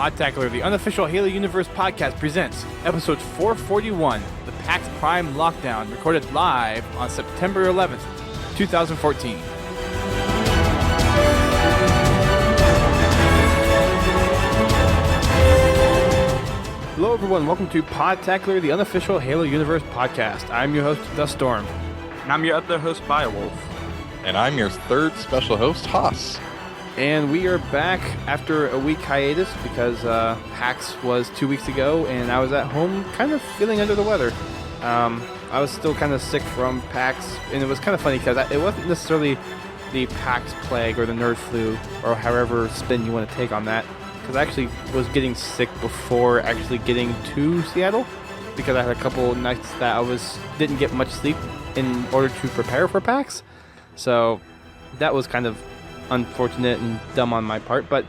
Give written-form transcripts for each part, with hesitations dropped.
Podtacular, the unofficial Halo Universe podcast, presents episode 441, the Pax Prime Lockdown, recorded live on September 11th, 2014. Hello everyone, welcome to Podtacular, the unofficial Halo Universe podcast. I'm your host, The Storm. And I'm your other host, Biowolf. And I'm your third special host, Haas. And we are back after a week hiatus because PAX was 2 weeks ago and I was at home kind of feeling under the weather. I was still kind of sick from PAX, and it was kind of funny because it wasn't necessarily the PAX plague or the nerd flu or however spin you want to take on that, because I actually was getting sick before actually getting to Seattle because I had a couple nights that I didn't get much sleep in order to prepare for PAX. So that was kind of unfortunate and dumb on my part, but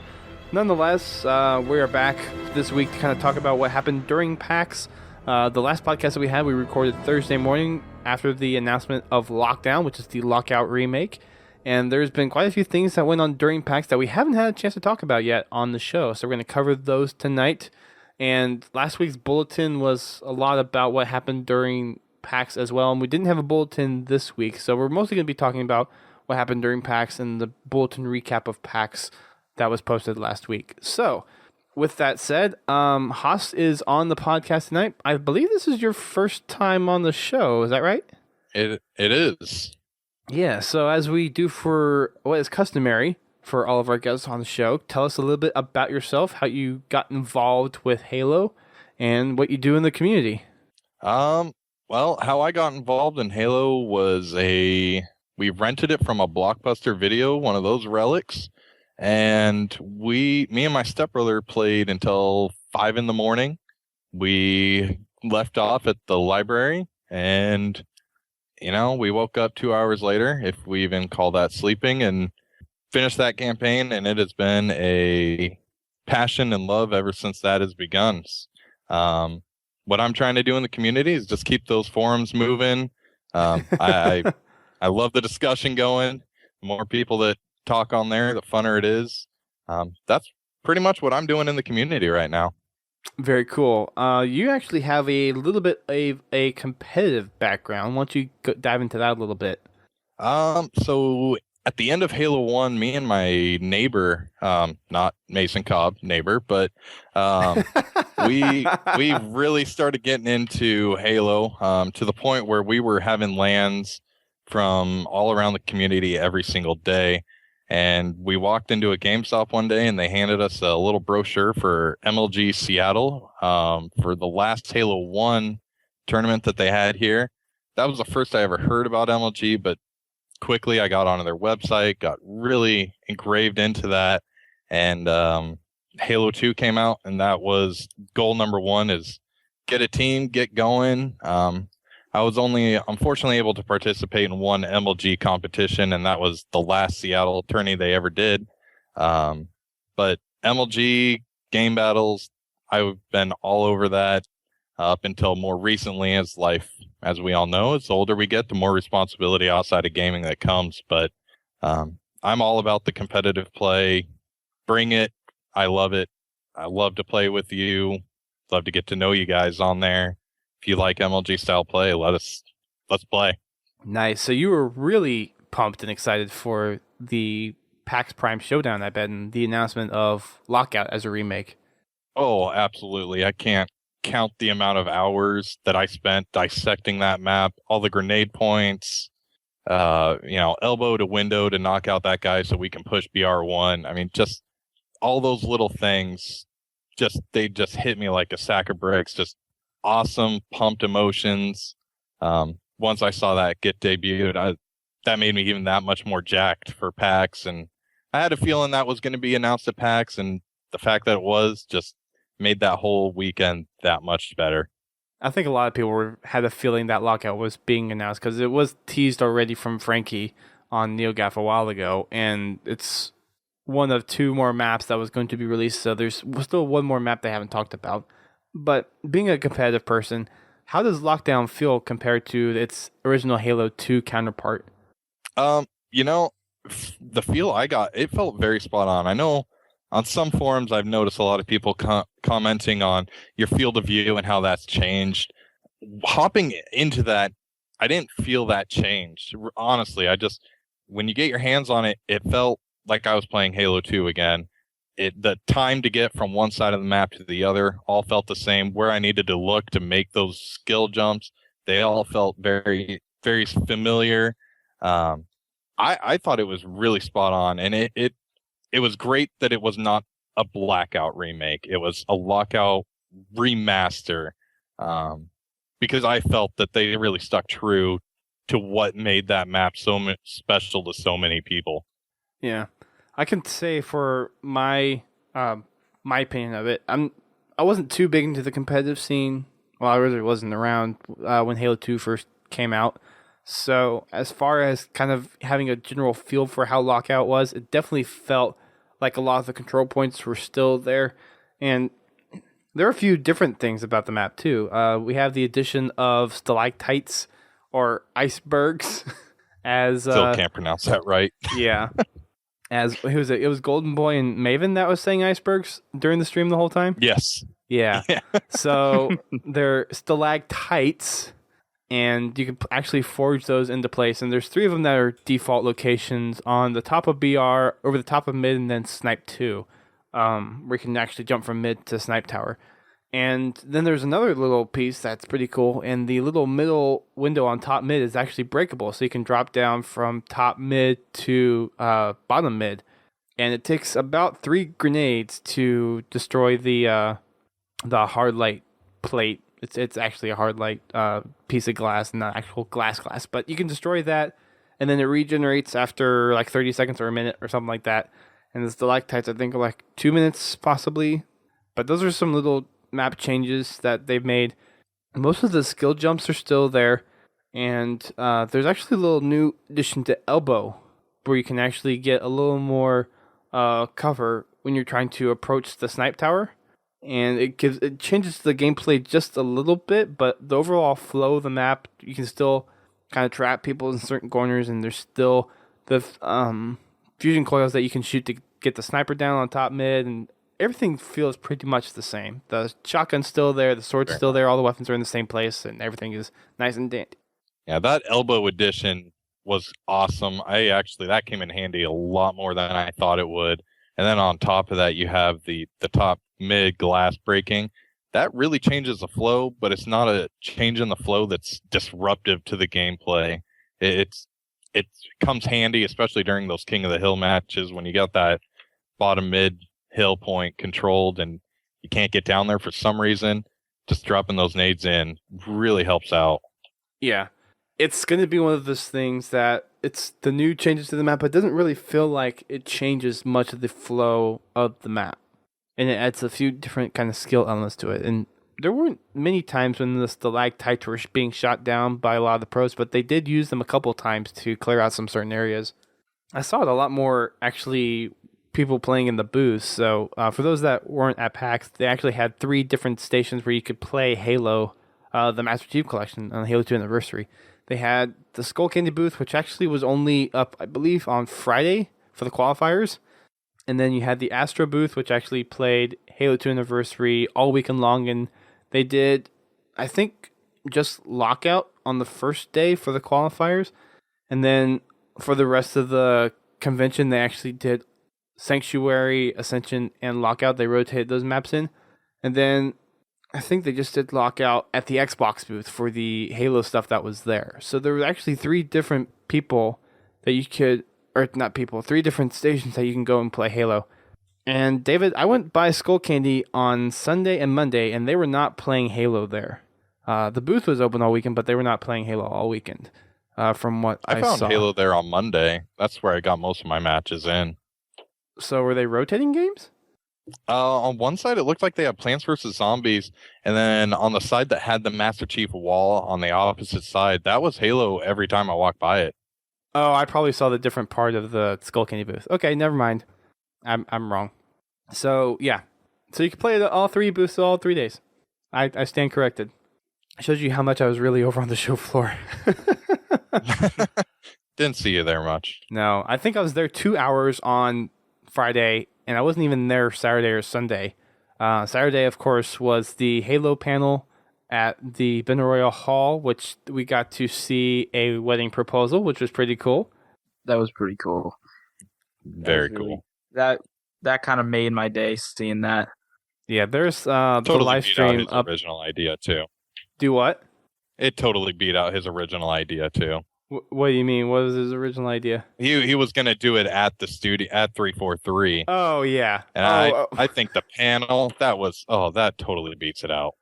nonetheless, we are back this week to kind of talk about what happened during PAX. The last podcast that we had, we recorded Thursday morning after the announcement of Lockdown, which is the Lockout remake, and there's been quite a few things that went on during PAX that we haven't had a chance to talk about yet on the show, so we're going to cover those tonight. And last week's bulletin was a lot about what happened during PAX as well, and we didn't have a bulletin this week, so we're mostly going to be talking about what happened during PAX and the bulletin recap of PAX that was posted last week. So, with that said, Haas is on the podcast tonight. I believe this is your first time on the show. Is that right? It is. Yeah, so as we do for what is customary for all of our guests on the show, tell us a little bit about yourself, how you got involved with Halo, and what you do in the community. Well, how I got involved in Halo was we rented it from a Blockbuster Video, one of those relics, and me and my stepbrother played until 5 a.m. We left off at the library, and we woke up 2 hours later, if we even call that sleeping, and finished that campaign, and it has been a passion and love ever since that has begun. What I'm trying to do in the community is just keep those forums moving. I love the discussion going. The more people that talk on there, the funner it is. That's pretty much what I'm doing in the community right now. Very cool. You actually have a little bit of a competitive background. Why don't you dive into that a little bit? So at the end of Halo 1, me and my neighbor, not Mason Cobb neighbor, but we really started getting into Halo to the point where we were having LANs from all around the community every single day. And we walked into a GameStop one day and they handed us a little brochure for MLG Seattle for the last Halo 1 tournament that they had here. That was the first I ever heard about MLG, but quickly I got onto their website, got really engraved into that, and Halo 2 came out, and that was goal number one, is get a team, get going. I was only unfortunately able to participate in one MLG competition, and that was the last Seattle tourney they ever did. But MLG game battles, I've been all over that up until more recently, as life, as we all know, as the older we get, the more responsibility outside of gaming that comes. But I'm all about the competitive play. Bring it. I love it. I love to play with you. Love to get to know you guys on there. If you like MLG style play, let's play. Nice. So you were really pumped and excited for the PAX Prime Showdown, I bet, and the announcement of Lockout as a remake. Oh, absolutely. I can't count the amount of hours that I spent dissecting that map, all the grenade points, elbow to window to knock out that guy so we can push BR1. I mean, just all those little things, they just hit me like a sack of bricks. Just awesome, pumped emotions. Once I saw that get debuted, that made me even that much more jacked for PAX, and I had a feeling that was going to be announced at PAX, and the fact that it was just made that whole weekend that much better. I think a lot of people had a feeling that Lockout was being announced because it was teased already from Frankie on NeoGAF a while ago, and it's one of two more maps that was going to be released, so there's still one more map they haven't talked about. But being a competitive person, how does Lockdown feel compared to its original Halo 2 counterpart? The feel I got, it felt very spot on. I know on some forums, I've noticed a lot of people commenting on your field of view and how that's changed. Hopping into that, I didn't feel that change. Honestly, when you get your hands on it, it felt like I was playing Halo 2 again. The time to get from one side of the map to the other all felt the same. Where I needed to look to make those skill jumps, they all felt very, very familiar. I thought it was really spot on, and it was great that it was not a Blackout remake. It was a Lockout remaster, because I felt that they really stuck true to what made that map so special to so many people. Yeah, I can say for my my opinion of it, I wasn't too big into the competitive scene. Well, I really wasn't around when Halo 2 first came out. So as far as kind of having a general feel for how Lockout was, it definitely felt like a lot of the control points were still there. And there are a few different things about the map too. We have the addition of stalactites or icebergs as Still can't pronounce that right. yeah. As who was it? It was Golden Boy and Maven that was saying icebergs during the stream the whole time? Yes. Yeah. So they're stalactites, and you can actually forge those into place. And there's 3 of them that are default locations on the top of BR, over the top of mid, and then Snipe 2, where you can actually jump from mid to Snipe Tower. And then there's another little piece that's pretty cool, and the little middle window on top mid is actually breakable, so you can drop down from top mid to bottom mid. And it takes about 3 grenades to destroy the hard light plate. It's actually a hard light piece of glass, not actual glass, but you can destroy that, and then it regenerates after like 30 seconds or a minute or something like that. And the stalactites, I think, are like 2 minutes possibly. But those are some little map changes that they've made. Most of the skill jumps are still there, and there's actually a little new addition to Elbow, where you can actually get a little more cover when you're trying to approach the Snipe Tower. And it changes the gameplay just a little bit, but the overall flow of the map, you can still kind of trap people in certain corners, and there's still the fusion coils that you can shoot to get the sniper down on top mid, and everything feels pretty much the same. The shotgun's still there, the sword's still there, all the weapons are in the same place, and everything is nice and dandy. Yeah, that Elbow edition was awesome. That came in handy a lot more than I thought it would. And then on top of that, you have the top mid glass breaking. That really changes the flow, but it's not a change in the flow that's disruptive to the gameplay. It comes handy, especially during those King of the Hill matches when you got that bottom mid hill point controlled and you can't get down there for some reason. Just dropping those nades in really helps out. Yeah. It's going to be one of those things that it's the new changes to the map, but it doesn't really feel like it changes much of the flow of the map. And it adds a few different kind of skill elements to it. And there weren't many times when the stalactites were being shot down by a lot of the pros, but they did use them a couple times to clear out some certain areas. I saw it a lot more, actually, people playing in the booths. So for those that weren't at PAX, they actually had 3 different stations where you could play Halo, the Master Chief Collection on the Halo 2 Anniversary. They had the Skull Candy booth, which actually was only up, I believe, on Friday for the qualifiers. And then you had the Astro booth, which actually played Halo 2 Anniversary all weekend long. And they did, I think, just Lockout on the first day for the qualifiers. And then for the rest of the convention, they actually did Sanctuary, Ascension, and Lockout. They rotated those maps in. And then I think they just did Lockout at the Xbox booth for the Halo stuff that was there. So there were actually 3 different people that you could, or not people, 3 different stations that you can go and play Halo. And David, I went by Skull Candy on Sunday and Monday, and they were not playing Halo there. The booth was open all weekend, but they were not playing Halo all weekend. From what I found saw. Halo there on Monday. That's where I got most of my matches in. So were they rotating games? On one side, it looked like they had Plants vs. Zombies, and then on the side that had the Master Chief wall on the opposite side, that was Halo every time I walked by it. Oh, I probably saw the different part of the Skull Candy booth. Okay, never mind. I'm wrong. So, yeah. So you can play all 3 booths all 3 days. I stand corrected. It shows you how much I was really over on the show floor. Didn't see you there much. No, I think I was there 2 hours on Friday, and I wasn't even there Saturday or Sunday. Saturday, of course, was the Halo panel at the Battle Royale Hall, which we got to see a wedding proposal, which was pretty cool. That was pretty cool. Very cool. That kind of made my day seeing that. Yeah, there's Totally the live beat out stream his up. original idea too. Do what? It totally beat out his original idea too. What do you mean? What was his original idea? He was gonna do it at the studio at 343. Oh yeah, And I think the panel that totally beats it out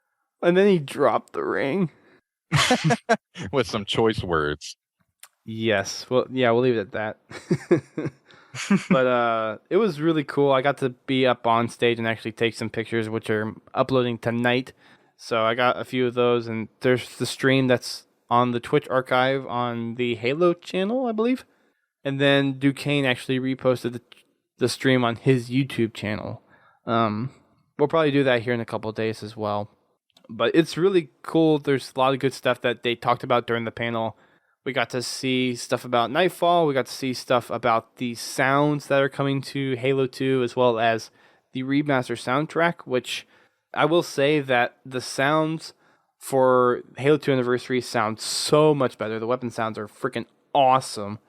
and then he dropped the ring. with some choice words. Yes. Well, yeah, we'll leave it at that. But it was really cool. I got to be up on stage and actually take some pictures, which are uploading tonight. So I got a few of those, and there's the stream that's on the Twitch archive on the Halo channel, I believe. And then Duquesne actually reposted the stream on his YouTube channel. We'll probably do that here in a couple of days as well. But it's really cool. There's a lot of good stuff that they talked about during the panel. We got to see stuff about Nightfall. We got to see stuff about the sounds that are coming to Halo 2, as well as the remaster soundtrack, which I will say that the sounds for Halo 2 Anniversary sound so much better. The weapon sounds are freaking awesome.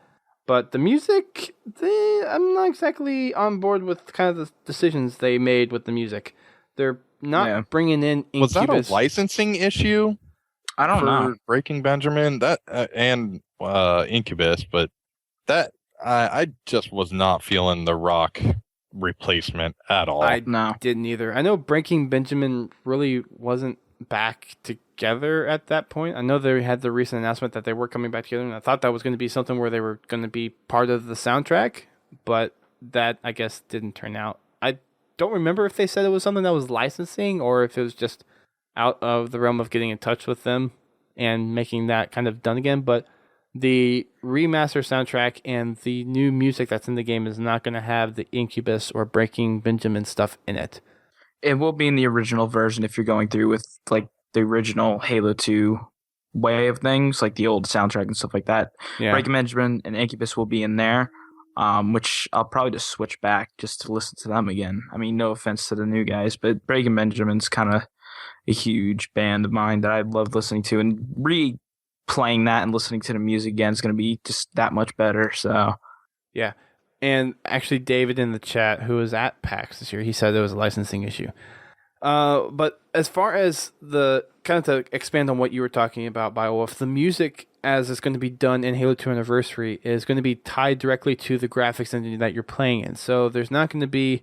But the music, I'm not exactly on board with kind of the decisions they made with the music. They're not bringing in Incubus. Was that a licensing issue? I don't know. Breaking Benjamin and Incubus, but that I just was not feeling the Rock replacement at all. I didn't either. I know Breaking Benjamin really wasn't back together at that point. I know they had the recent announcement that they were coming back together, and I thought that was going to be something where they were going to be part of the soundtrack, but that, I guess, didn't turn out. I don't remember if they said it was something that was licensing or if it was just out of the realm of getting in touch with them and making that kind of done again, but the remaster soundtrack and the new music that's in the game is not going to have the Incubus or Breaking Benjamin stuff in it. It will be in the original version if you're going through with like the original Halo 2 way of things, like the old soundtrack and stuff like that. Yeah. Breaking Benjamin and Incubus will be in there, which I'll probably just switch back just to listen to them again. I mean, no offense to the new guys, but Breaking Benjamin's kind of a huge band of mine that I love listening to, and replaying that and listening to the music again is going to be just that much better. So, yeah. And actually, David in the chat, who was at PAX this year, he said there was a licensing issue. But as far as the kind of to expand on what you were talking about, Biowolf, the music as it's going to be done in Halo 2 Anniversary is going to be tied directly to the graphics engine that you're playing in. So there's not going to be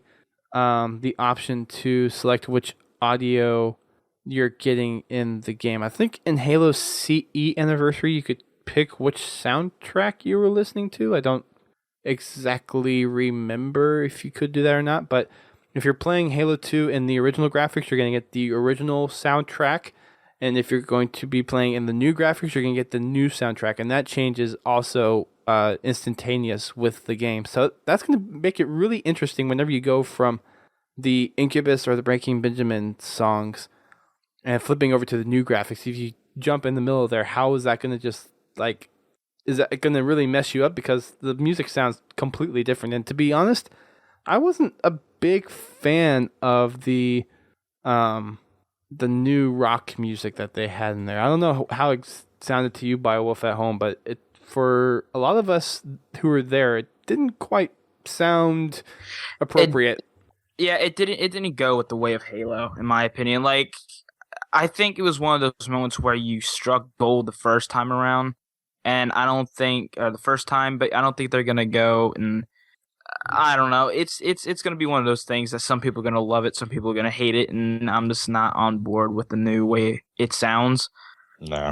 the option to select which audio you're getting in the game. I think in Halo CE Anniversary, you could pick which soundtrack you were listening to. I don't exactly remember if you could do that or not, but if you're playing Halo 2 in the original graphics, you're going to get the original soundtrack, and if you're going to be playing in the new graphics, you're going to get the new soundtrack, and that change is also instantaneous with the game. So that's going to make it really interesting whenever you go from the Incubus or the Breaking Benjamin songs and flipping over to the new graphics. If you jump in the middle there, how is that going to just, like, is that going to really mess you up? Because the music sounds completely different. And to be honest, I wasn't a big fan of the new rock music that they had in there. I don't know how it sounded to you, Biowolf, at home, but for a lot of us who were there, it didn't quite sound appropriate. It didn't go with the way of Halo, in my opinion. Like, I think it was one of those moments where you struck gold the first time around, and I don't think the first time, but I don't think they're gonna go and I don't know. It's gonna be one of those things that some people are gonna love it, some people are gonna hate it, and I'm just not on board with the new way it sounds. No.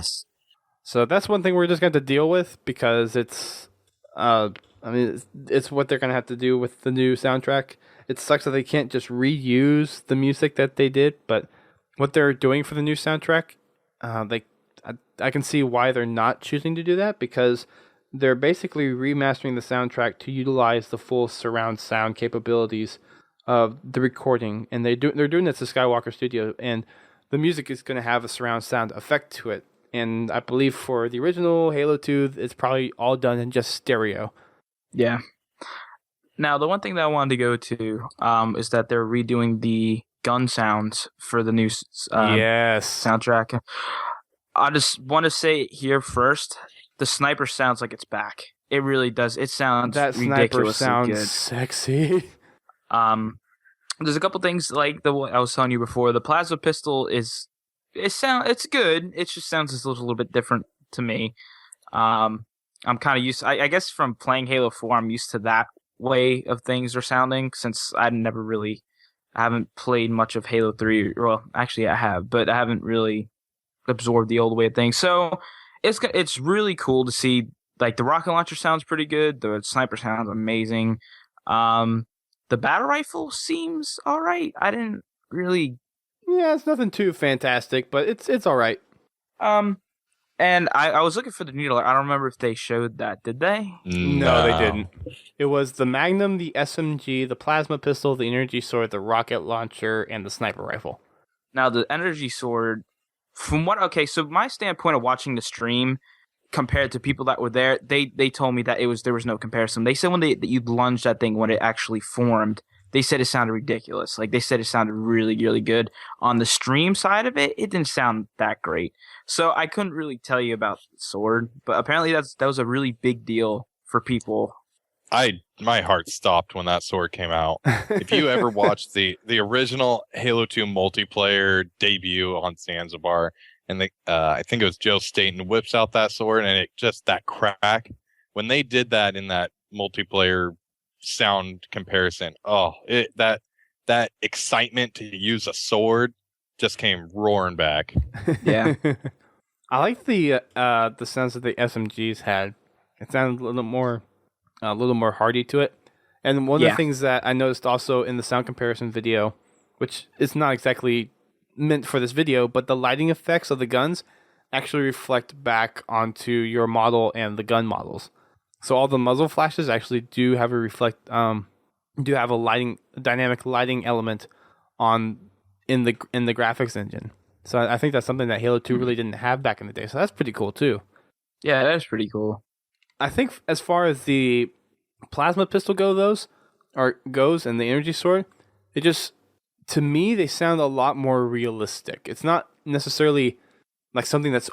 So that's one thing we're just going to deal with because it's what they're going to have to do with the new soundtrack. It sucks that they can't just reuse the music that they did, but what they're doing for the new soundtrack, I can see why they're not choosing to do that, because they're basically remastering the soundtrack to utilize the full surround sound capabilities of the recording, and they're doing this at Skywalker Studio, and the music is going to have a surround sound effect to it. And I believe for the original Halo 2, it's probably all done in just stereo. Yeah. Now, the one thing that I wanted to go to is that they're redoing the gun sounds for the new Yes. soundtrack. I just want to say it here first. The sniper sounds like it's back. It really does. It sounds That sniper ridiculously sounds good. sexy. There's a couple things like I was telling you before. The plasma pistol it's good. It just sounds a little bit different to me. I'm kind of used. I guess from playing Halo 4, I'm used to that way of things are sounding since I haven't played much of Halo 3. Well, actually, I have, but I haven't really absorbed the old way of things. So it's really cool to see. Like the rocket launcher sounds pretty good. The sniper sounds amazing. The battle rifle seems all right. I didn't really. Yeah, it's nothing too fantastic, but it's all right. And I was looking for the needle. I don't remember if they showed that. Did they? No, they didn't. It was the Magnum, the SMG, the plasma pistol, the energy sword, the rocket launcher, and the sniper rifle. Now the energy sword. So my standpoint of watching the stream compared to people that were there, they told me that there was no comparison. They said when you lunged that thing when it actually formed, they said it sounded ridiculous. Like they said it sounded really, really good. On the stream side of it, it didn't sound that great. So I couldn't really tell you about the sword, but apparently that was a really big deal for people. My heart stopped when that sword came out. If you ever watched the original Halo 2 multiplayer debut on Zanzibar, and I think it was Joe Staten whips out that sword, and it just that crack when they did that in that multiplayer sound comparison. Oh, that excitement to use a sword just came roaring back. Yeah. I like the sounds that the SMGs had. It sounded a little more hearty to it. And one of the things that I noticed also in the sound comparison video, which is not exactly meant for this video, but the lighting effects of the guns actually reflect back onto your model and the gun models. So all the muzzle flashes actually do have a dynamic lighting element in the graphics engine. So I think that's something that Halo 2 really didn't have back in the day. So that's pretty cool too. Yeah, that's pretty cool. I think as far as the plasma pistol goes and the energy sword, to me they sound a lot more realistic. It's not necessarily like something that's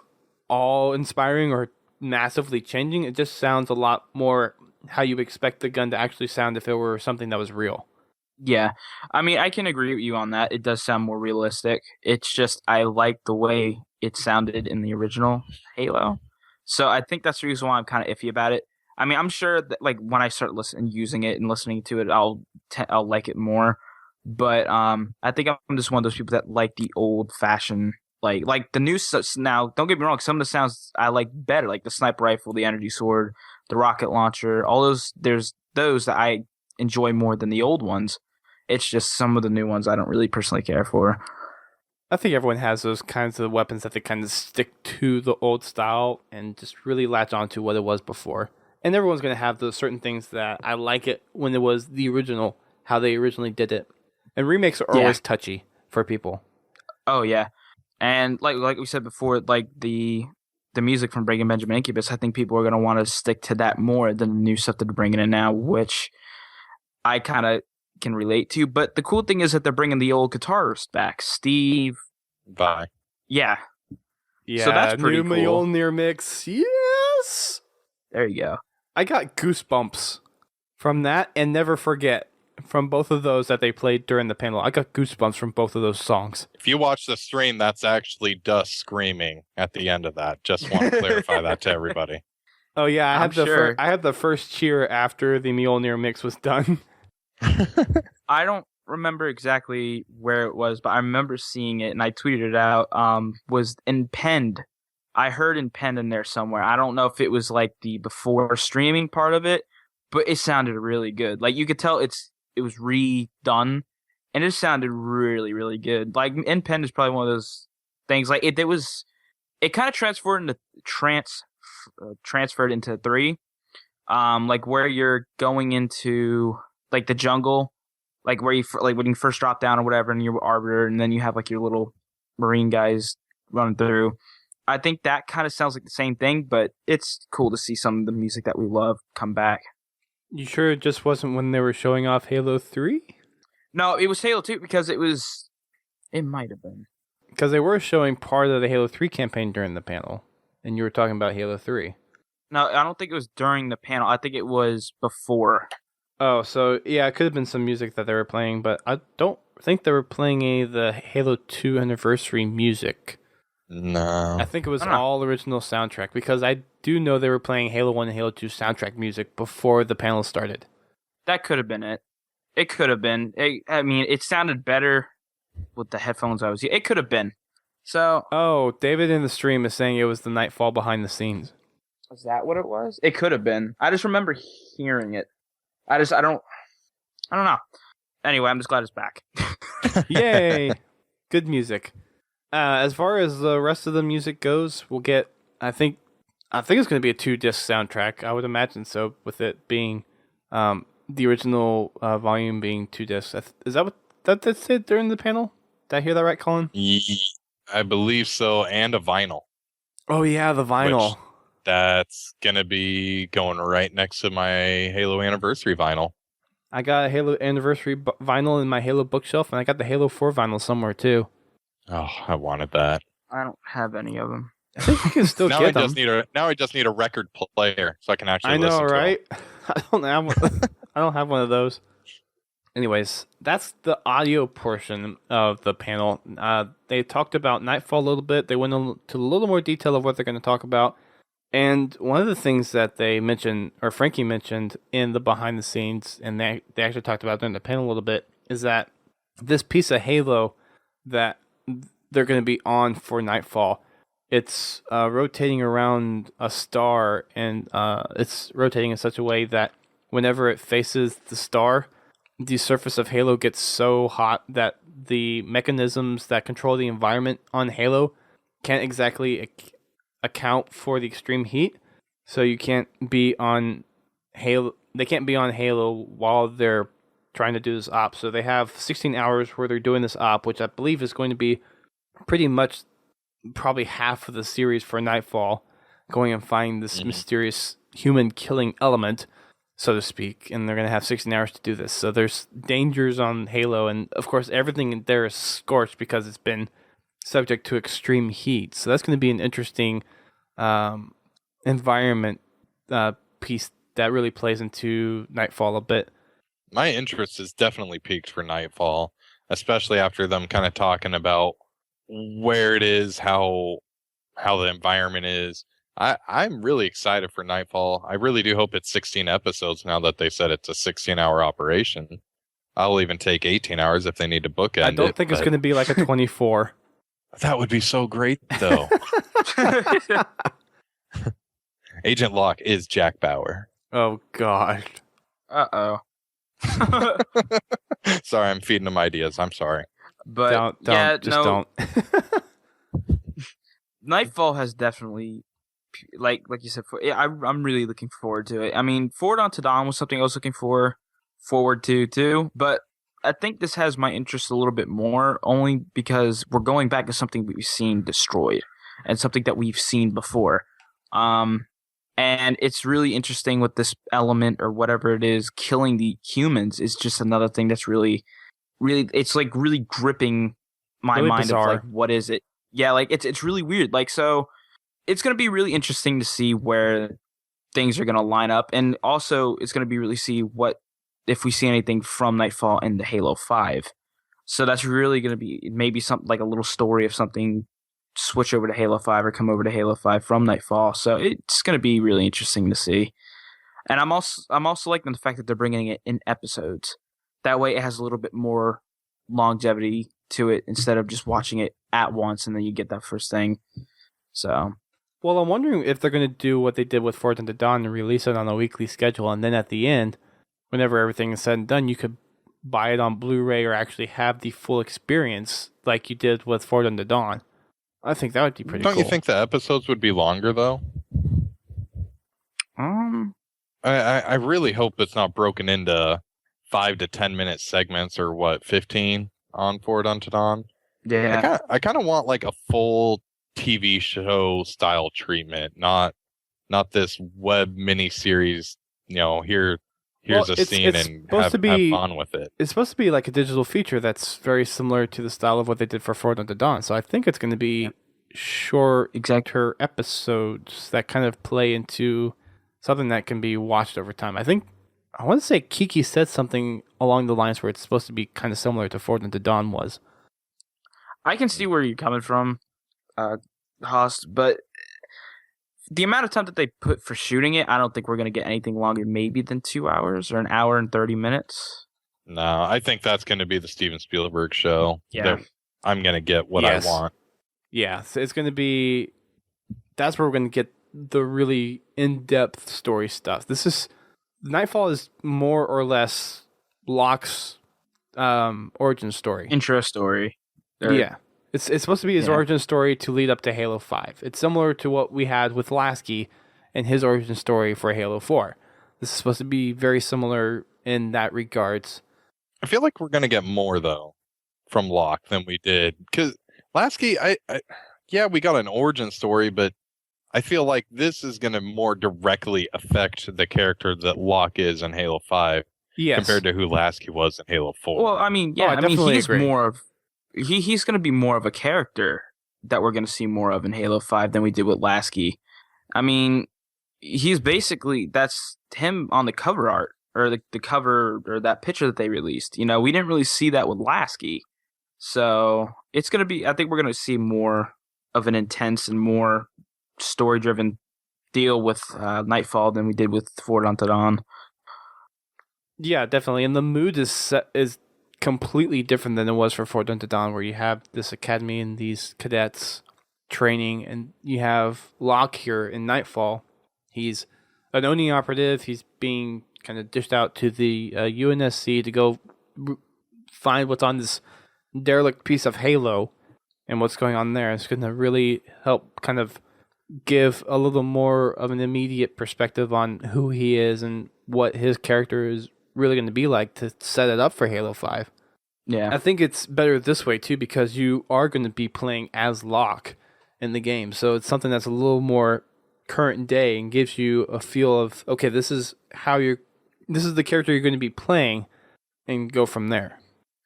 all inspiring or massively changing. It just sounds a lot more how you expect the gun to actually sound if it were something that was real. Yeah. I mean, I can agree with you on that. It does sound more realistic. It's just I like the way it sounded in the original Halo. So I think that's the reason why I'm kind of iffy about it. I mean, I'm sure that like when I start using it and listening to it, I'll like it more. But I think I'm just one of those people that like the old fashioned like the new now. Don't get me wrong, some of the sounds I like better, like the sniper rifle, the energy sword, the rocket launcher. All those there's those that I enjoy more than the old ones. It's just some of the new ones I don't really personally care for. I think everyone has those kinds of weapons that they kind of stick to the old style and just really latch on to what it was before. And everyone's going to have those certain things that I like it when it was the original, how they originally did it. And remakes are always touchy for people. Oh yeah, and like we said before, like the music from Breaking Benjamin Incubus, I think people are going to want to stick to that more than the new stuff that they're bringing in now, which I kind of can relate to. But the cool thing is that they're bringing the old guitarist back, Steve. Bye. Yeah. Yeah, so that's pretty new cool. Mjolnir mix. Yes! There you go. I got goosebumps from that, and never forget from both of those that they played during the panel. I got goosebumps from both of those songs. If you watch the stream, that's actually Dust screaming at the end of that. Just want to clarify that to everybody. Oh yeah, I had the first cheer after the Mjolnir mix was done. I don't remember exactly where it was, but I remember seeing it, and I tweeted it out. Was in Penned. I heard in Penned in there somewhere. I don't know if it was like the before streaming part of it, but it sounded really good. Like you could tell it was redone, and it sounded really, really good. Like in Penned is probably one of those things. Like it kind of transferred into 3. Like where you're going into like the jungle, like where when you first drop down or whatever, and you're arbiter, and then you have like your little marine guys running through. I think that kind of sounds like the same thing, but it's cool to see some of the music that we love come back. You sure it just wasn't when they were showing off Halo 3? No, it was Halo 2 because it might have been. Because they were showing part of the Halo 3 campaign during the panel, and you were talking about Halo 3. No, I don't think it was during the panel. I think it was before. Oh, so yeah, it could have been some music that they were playing, but I don't think they were playing any of the Halo 2 anniversary music. No. I think it was I don't know. all original soundtrack, because I do know they were playing Halo 1 and Halo 2 soundtrack music before the panel started. That could have been it. It could have been. I mean, it sounded better with the headphones I was using. It could have been. So, Oh, David in the stream is saying it was the Nightfall behind the scenes. is that what it was? It could have been. I just remember hearing it. I don't know. Anyway, I'm just glad it's back. Yay! Good music. As far as the rest of the music goes, we'll get. I think it's going to be a 2-disc soundtrack. I would imagine so, with it being the original volume being 2 discs. Is that what that said during the panel? Did I hear that right, Colin? I believe so, and a vinyl. Oh yeah, the vinyl. Which that's gonna be going right next to my Halo anniversary vinyl. I got a Halo anniversary vinyl in my Halo bookshelf, and I got the Halo 4 vinyl somewhere too. Oh, I wanted that. I don't have any of them. I think you can still now get them. I just need a record player so I can actually. I know, listen to right? I don't have one. I don't have one of those. Anyways, that's the audio portion of the panel. They talked about Nightfall a little bit. They went into a little more detail of what they're going to talk about. And one of the things that they mentioned, or Frankie mentioned in the behind the scenes, and they actually talked about during the panel a little bit, is that this piece of Halo that they're going to be on for Nightfall, it's rotating around a star, and it's rotating in such a way that whenever it faces the star, the surface of Halo gets so hot that the mechanisms that control the environment on Halo can't exactly account for the extreme heat. So you can't be on Halo. They can't be on Halo while they're trying to do this op. So they have 16 hours where they're doing this op, which I believe is going to be pretty much probably half of the series for Nightfall, going and finding this mysterious human killing element, so to speak, and they're going to have 16 hours to do this. So there's dangers on Halo, and of course everything there is scorched because it's been subject to extreme heat. So that's going to be an interesting environment piece that really plays into Nightfall a bit. My interest is definitely peaked for Nightfall, especially after them kind of talking about where it is, how the environment is. I'm really excited for Nightfall. I really do hope it's 16 episodes now that they said it's a 16-hour operation. I'll even take 18 hours if they need to bookend it. I don't think it's going to be like a 24. That would be so great, though. Agent Locke is Jack Bauer. Oh, gosh. Uh-oh. Sorry, I'm feeding them ideas. I'm sorry. But don't. Nightfall has definitely, like you said, I'm really looking forward to it. I mean, Forward Unto Dawn was something I was looking forward to too, but I think this has my interest a little bit more, only because we're going back to something we've seen destroyed and something that we've seen before. And it's really interesting with this element or whatever it is, killing the humans is just another thing that's really, it's like really gripping my really mind bizarre. of like, what is it? Yeah, like it's really weird. Like, so it's going to be really interesting to see where things are going to line up. And also it's going to be really see if we see anything from Nightfall in the Halo 5. So that's really going to be maybe something like a little story of something switch over to Halo 5 or come over to Halo 5 from Nightfall. So it's going to be really interesting to see. And I'm also liking the fact that they're bringing it in episodes. That way it has a little bit more longevity to it instead of just watching it at once and then you get that first thing. So, well, I'm wondering if they're going to do what they did with Forward Unto Dawn and release it on a weekly schedule, and then at the end, whenever everything is said and done, you could buy it on Blu-ray or actually have the full experience like you did with Forward Unto Dawn. I think that would be pretty cool. Don't you think the episodes would be longer, though? I really hope it's not broken into 5 to 10 minute segments or 15 on Forward Unto Dawn. Yeah. I kind of want like a full TV show style treatment, not this web miniseries. You know, here's here's Well, a scene it's and supposed to have be fun with it. it's supposed to be like a digital feature that's very similar to the style of what they did for Forward Unto Dawn. So I think it's going to be shorter episodes that kind of play into something that can be watched over time. I want to say Kiki said something along the lines where it's supposed to be kind of similar to Forward Unto Dawn was. I can see where you're coming from, Haas, but the amount of time that they put for shooting it, I don't think we're going to get anything longer maybe than 2 hours or an hour and 30 minutes. No, I think that's going to be the Steven Spielberg show. Yeah. That I'm going to get what Yes. I want. Yeah, so it's going to be. That's where we're going to get the really in-depth story stuff. Nightfall is more or less Locke's origin story. Intro story. Yeah. It's supposed to be his Yeah. origin story to lead up to Halo 5. It's similar to what we had with Lasky and his origin story for Halo 4. This is supposed to be very similar in that regards. I feel like we're going to get more, though, from Locke than we did. Because Lasky, yeah, we got an origin story, but I feel like this is going to more directly affect the character that Locke is in Halo 5 Yes. compared to who Lasky was in Halo 4. Well, I mean, I definitely he's agree. more of he's going to be more of a character that we're going to see more of in Halo 5 than we did with Lasky. I mean, he's basically that's him on the cover art or the cover or that picture that they released. You know, we didn't really see that with Lasky. So, it's going to be I think we're going to see more of an intense and more story-driven deal with Nightfall than we did with Forward Unto Dawn. Yeah, definitely. And the mood is completely different than it was for Forward Unto Dawn, where you have this academy and these cadets training, and you have Locke here in Nightfall. He's an Oni operative. He's being kind of dished out to the UNSC to go find what's on this derelict piece of Halo and what's going on there. It's going to really help kind of give a little more of an immediate perspective on who he is and what his character is really going to be like to set it up for Halo 5. Yeah. I think it's better this way too because you are going to be playing as Locke in the game. So it's something that's a little more current day and gives you a feel of, okay, this is the character you're going to be playing and go from there.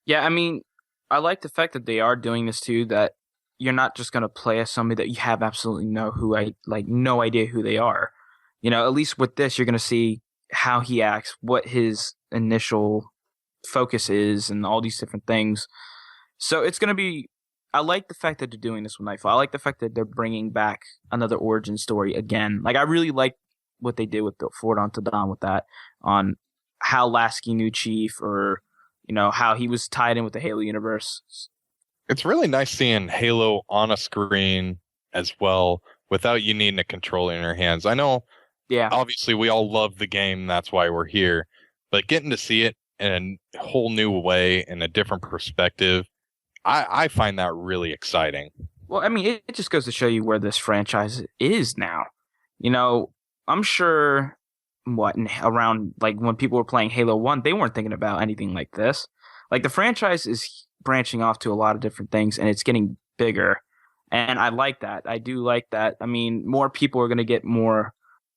Yeah, I mean, I like the fact that they are doing this too, that you're not just going to play as somebody that you have absolutely no idea who they are. You know, at least with this, you're going to see how he acts, what his initial focus is, and all these different things. So it's going to be, I like the fact that they're doing this with Nightfall. I like the fact that they're bringing back another origin story again. Like, I really like what they did with the Forward Unto Dawn with that, on how Lasky knew Chief, or, you know, how he was tied in with the Halo universe. It's really nice seeing Halo on a screen as well without you needing a controller in your hands. I know, Yeah. obviously, we all love the game. That's why we're here. But getting to see it in a whole new way, in a different perspective, I find that really exciting. Well, I mean, it just goes to show you where this franchise is now. You know, I'm sure around, like, when people were playing Halo 1, they weren't thinking about anything like this. Like, the franchise is branching off to a lot of different things, and it's getting bigger. And I like that. I do like that. I mean, more people are going to get more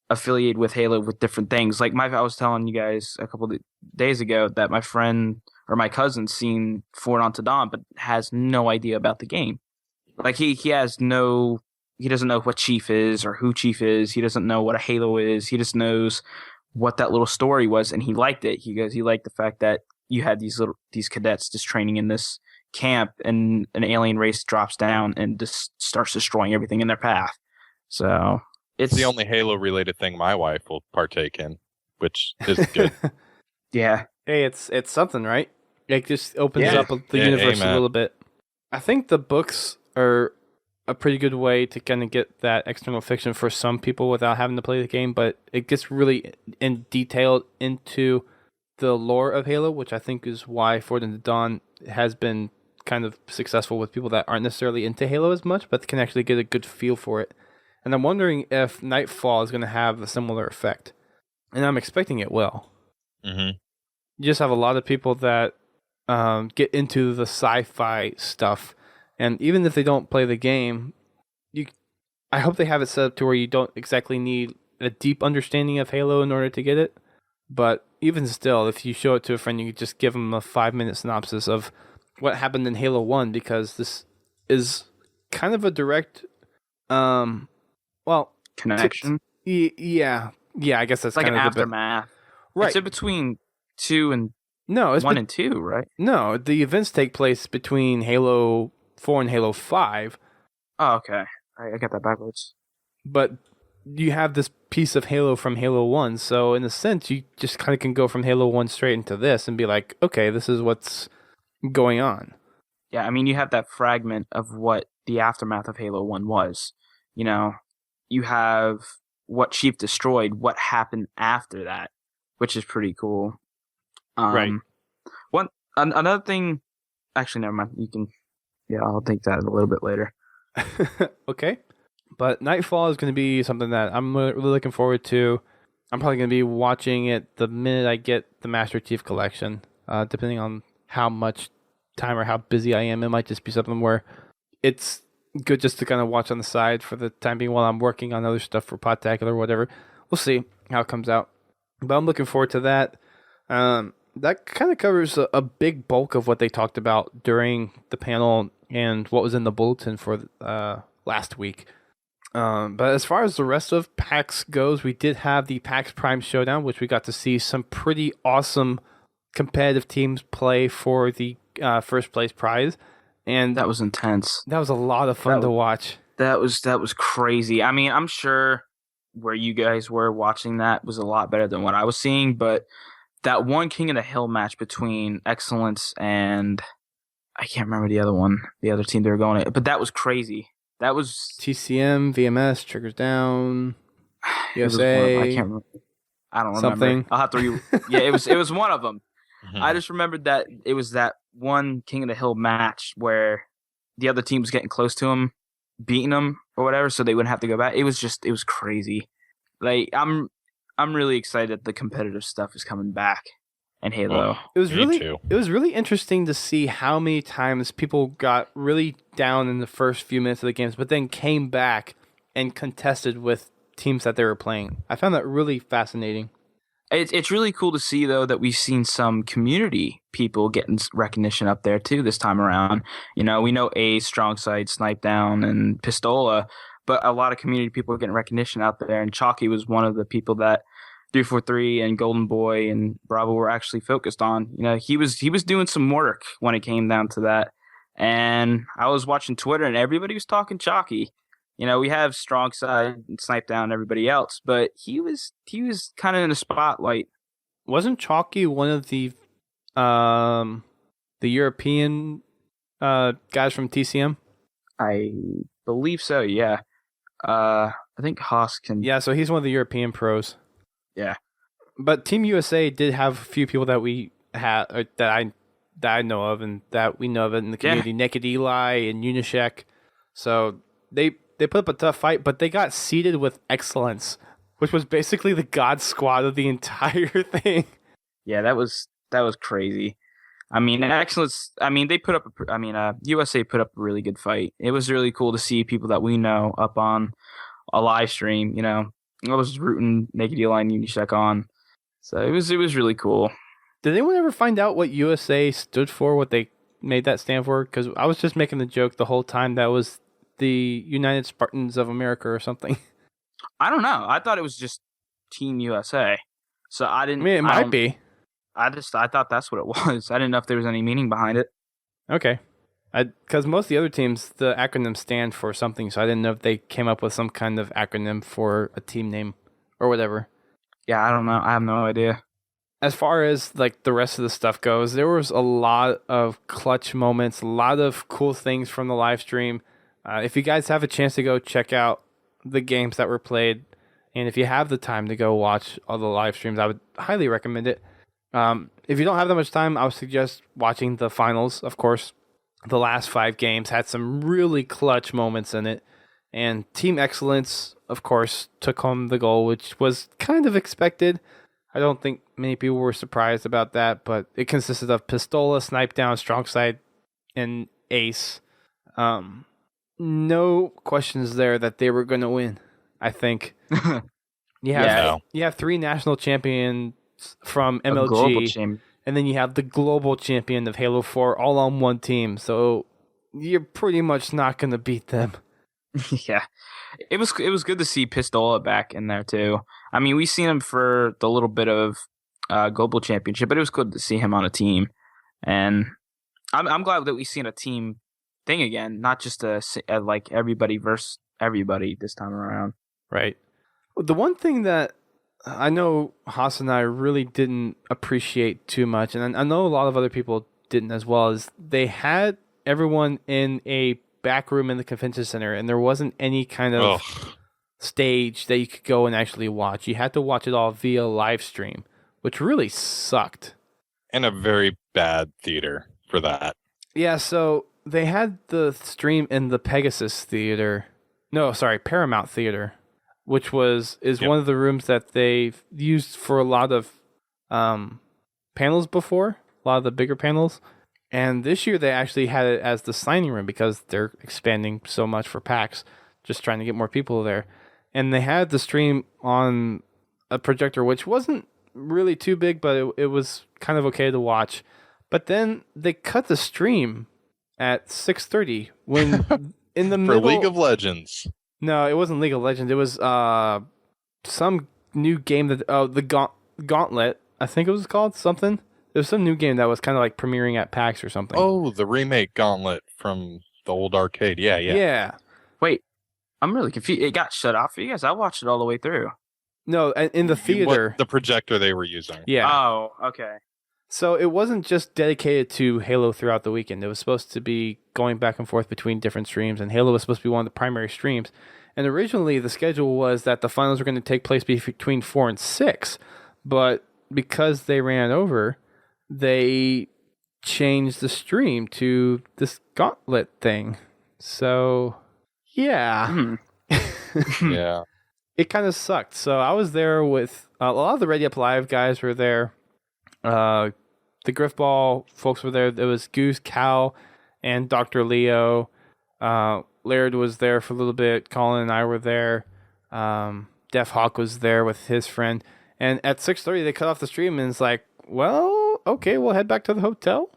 affiliated with Halo with different things. Like, I was telling you guys a couple of days ago that my friend or my cousin's seen Forward Unto Dawn, but has no idea about the game. Like, he doesn't know what Chief is or who Chief is. He doesn't know what a Halo is. He just knows what that little story was, and he liked it. He liked the fact that you had these cadets just training in this camp, and an alien race drops down and just starts destroying everything in their path. So It's the only Halo-related thing my wife will partake in, which is good. Yeah. Hey, it's something, right? It just opens Yeah. up the universe amen. a little bit. I think the books are a pretty good way to kind of get that external fiction for some people without having to play the game, but it gets really detailed into the lore of Halo, which I think is why Forward Unto Dawn has been kind of successful with people that aren't necessarily into Halo as much, but can actually get a good feel for it. And I'm wondering if Nightfall is going to have a similar effect. And I'm expecting it will. Mm-hmm. You just have a lot of people that get into the sci-fi stuff. And even if they don't play the game, I hope they have it set up to where you don't exactly need a deep understanding of Halo in order to get it. But even still, if you show it to a friend, you could just give them a 5-minute synopsis of what happened in Halo 1, because this is kind of a direct, well, Connection. yeah, I guess that's It's like kind an of the aftermath. right. It's in between 2 and No, 1 and 2, right? no. The events take place between Halo 4 and Halo 5, Oh, okay. I got that backwards. but you have this piece of Halo from Halo 1, so in a sense, you just kind of can go from Halo 1 straight into this and be like, okay, this is what's going on. Yeah, I mean, you have that fragment of what the aftermath of Halo 1 was. You know, you have what Chief destroyed, what happened after that, which is pretty cool. Right. Another thing, actually, never mind. I'll take that a little bit later. Okay. But Nightfall is going to be something that I'm really looking forward to. I'm probably going to be watching it the minute I get the Master Chief Collection, depending on how much time or how busy I am. It might just be something where it's good just to kind of watch on the side for the time being while I'm working on other stuff for Podtacular or whatever. We'll see how it comes out. But I'm looking forward to that. That kind of covers a big bulk of what they talked about during the panel and what was in the bulletin for last week. But as far as the rest of PAX goes, we did have the PAX Prime Showdown, which we got to see some pretty awesome competitive teams play for the first place prize. And That was intense. that was a lot of fun to watch. That was crazy. I mean, I'm sure where you guys were watching that was a lot better than what I was seeing, but that one King of the Hill match between Excellence and I can't remember the other team they were going at, but that was crazy. That was TCM, VMS, Triggers Down, it was one of- USA. I can't remember. I don't remember. Something. I'll have to yeah, it was one of them. Mhm. I just remembered that it was that one King of the Hill match where the other team was getting close to him, beating him or whatever, so they wouldn't have to go back. It was crazy. Like I'm really excited that the competitive stuff is coming back in Halo. It was Me too. it was really interesting to see how many times people got really down in the first few minutes of the games, but then came back and contested with teams that they were playing. I found that really fascinating. It's really cool to see though that we've seen some community people getting recognition up there too this time around. You know, we know Ace, Strong Side, Snipe Down, and Pistola, but a lot of community people are getting recognition out there. And Chalky was one of the people that 343 and Golden Boy and Bravo were actually focused on. You know, he was doing some work when it came down to that. And I was watching Twitter and everybody was talking Chalky. You know, we have Strong Side and Snipe Down and everybody else, but he was kind of in the spotlight. Wasn't Chalky one of the European guys from TCM? I believe so, yeah. I think Haas can. Yeah, so he's one of the European pros. Yeah. But Team USA did have a few people that we had that I know of and that we know of in the community. Naked Eli and Unishek. So they put up a tough fight, but they got seeded with Excellence, which was basically the God Squad of the entire thing. Yeah, that was crazy. I mean, Excellence. I mean, USA put up a really good fight. It was really cool to see people that we know up on a live stream. You know, I was rooting Naked Eli and Unishek on, so it was really cool. Did anyone ever find out what USA stood for? What they made that stand for? Because I was just making the joke the whole time that was the United Spartans of America or something. I don't know. I thought it was just Team USA. So I didn't. I mean, it might be. I thought that's what it was. I didn't know if there was any meaning behind it. Okay. Because most of the other teams, the acronyms stand for something, so I didn't know if they came up with some kind of acronym for a team name or whatever. Yeah, I don't know. I have no idea. As far as like the rest of the stuff goes, there was a lot of clutch moments, a lot of cool things from the live stream. If you guys have a chance to go check out the games that were played, and if you have the time to go watch all the live streams, I would highly recommend it. If you don't have that much time, I would suggest watching the finals. Of course, the last 5 games had some really clutch moments in it. And Team Excellence, of course, took home the goal, which was kind of expected. I don't think many people were surprised about that, but it consisted of Pistola, Snipe Down, Strong Side, and Ace. No questions there that they were going to win, I think. You have 3 national champions from A global MLG, champ. and then you have the global champion of Halo 4 all on one team. So you're pretty much not going to beat them. Yeah, it was good to see Pistola back in there too. I mean, we've seen him for the little bit of global championship, but it was good to see him on a team, and I'm glad that we've seen a team thing again, not just like everybody versus everybody this time around. Right. The one thing that I know Haas and I really didn't appreciate too much, and I know a lot of other people didn't as well, is they had everyone in a back room in the convention center, and there wasn't any kind of stage that you could go and actually watch. You had to watch it all via live stream, which really sucked. And a very bad theater for that. Yeah, so they had the stream in the Pegasus Theater. No, sorry, Paramount Theater, which is one of the rooms that they've used for a lot of panels before, a lot of the bigger panels. And this year they actually had it as the signing room because they're expanding so much for PAX, just trying to get more people there. And they had the stream on a projector, which wasn't really too big, but it was kind of okay to watch. But then they cut the stream at 6:30 when in the middle... For League of Legends. No, it wasn't League of Legends. It was some new game that... Oh, the Gauntlet, I think it was called, something. There was some new game that was kind of like premiering at PAX or something. Oh, the remake Gauntlet from the old arcade. Yeah. Yeah. Wait, I'm really confused. It got shut off for you guys? I watched it all the way through. No, in the theater. The projector they were using. Yeah. Oh, okay. So it wasn't just dedicated to Halo throughout the weekend. It was supposed to be going back and forth between different streams, and Halo was supposed to be one of the primary streams. And originally the schedule was that the finals were going to take place between 4 and 6, but because they ran over, they changed the stream to this Gauntlet thing. So, yeah. Yeah. It kind of sucked. So I was there with a lot of the Ready Up Live guys were there. The Griffball folks were there. There was Goose, Cal, and Dr. Leo. Laird was there for a little bit. Colin and I were there. Def Hawk was there with his friend. And at 6:30, they cut off the stream, and it's like, well, okay, we'll head back to the hotel.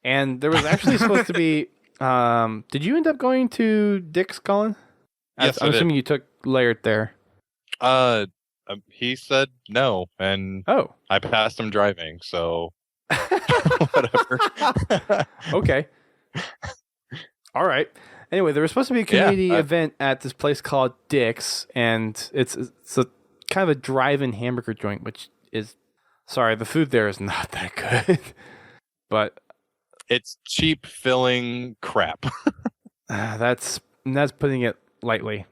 And there was actually supposed to be... did you end up going to Dick's, Colin? Yes, I'm assuming you took Laird there. He said no, and I passed him driving, so whatever. Okay. All right. Anyway, there was supposed to be a community event at this place called Dick's, and it's a kind of a drive-in hamburger joint, which is, sorry, the food there is not that good, but it's cheap filling crap. That's putting it lightly.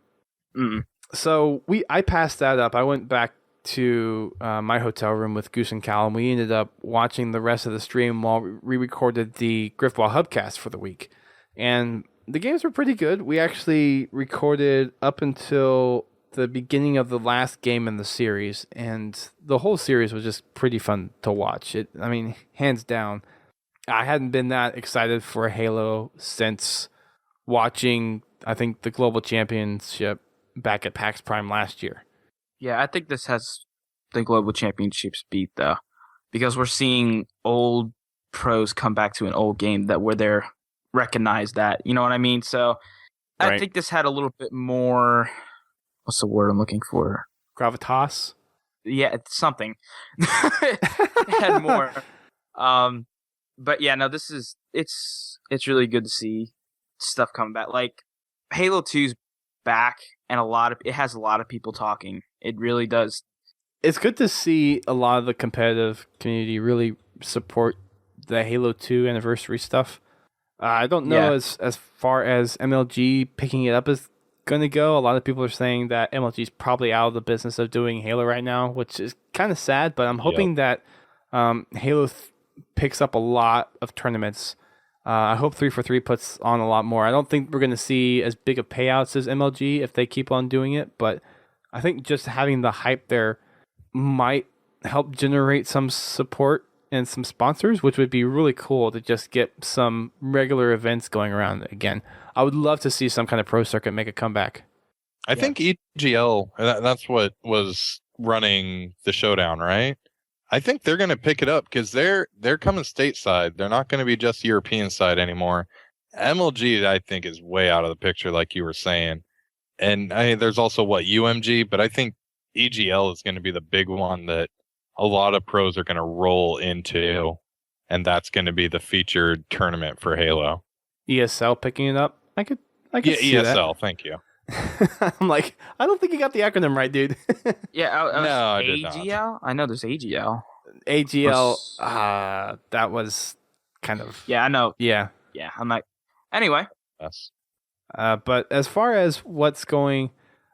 Mm. So I passed that up. I went back to my hotel room with Goose and Cal, and we ended up watching the rest of the stream while we recorded the Griffball Hubcast for the week. And the games were pretty good. We actually recorded up until the beginning of the last game in the series, and the whole series was just pretty fun to watch. I mean, hands down, I hadn't been that excited for Halo since watching, I think, the Global Championship back at PAX Prime last year. Yeah, I think this has the Global Championships beat, though, because we're seeing old pros come back to an old game where they're recognized that, you know what I mean? So I think this had a little bit more, what's the word I'm looking for? Gravitas? Yeah, it's something. It had more. But yeah, no, it's really good to see stuff coming back. Like Halo 2's back, and it has a lot of people talking. It really does. It's good to see a lot of the competitive community really support the Halo 2 anniversary stuff. I don't know as far as MLG picking it up is going to go. A lot of people are saying that MLG is probably out of the business of doing Halo right now, which is kind of sad, but I'm hoping that Halo picks up a lot of tournaments. I hope 343 puts on a lot more. I don't think we're going to see as big of payouts as MLG if they keep on doing it, but I think just having the hype there might help generate some support and some sponsors, which would be really cool to just get some regular events going around again. I would love to see some kind of pro circuit make a comeback. I think EGL, that's what was running the showdown, right? I think they're going to pick it up because they're coming stateside. They're not going to be just European side anymore. MLG, I think, is way out of the picture, like you were saying. And there's also UMG, but I think EGL is going to be the big one that a lot of pros are going to roll into, and that's going to be the featured tournament for Halo. ESL picking it up. I could see ESL. Thank you. that. I'm like, I don't think you got the acronym right, dude. Yeah, I did AGL. not. I know there's AGL. AGL. That was kind of. Yeah, I know. Yeah. Yeah, I'm like. Anyway. Yes. But as far as what's going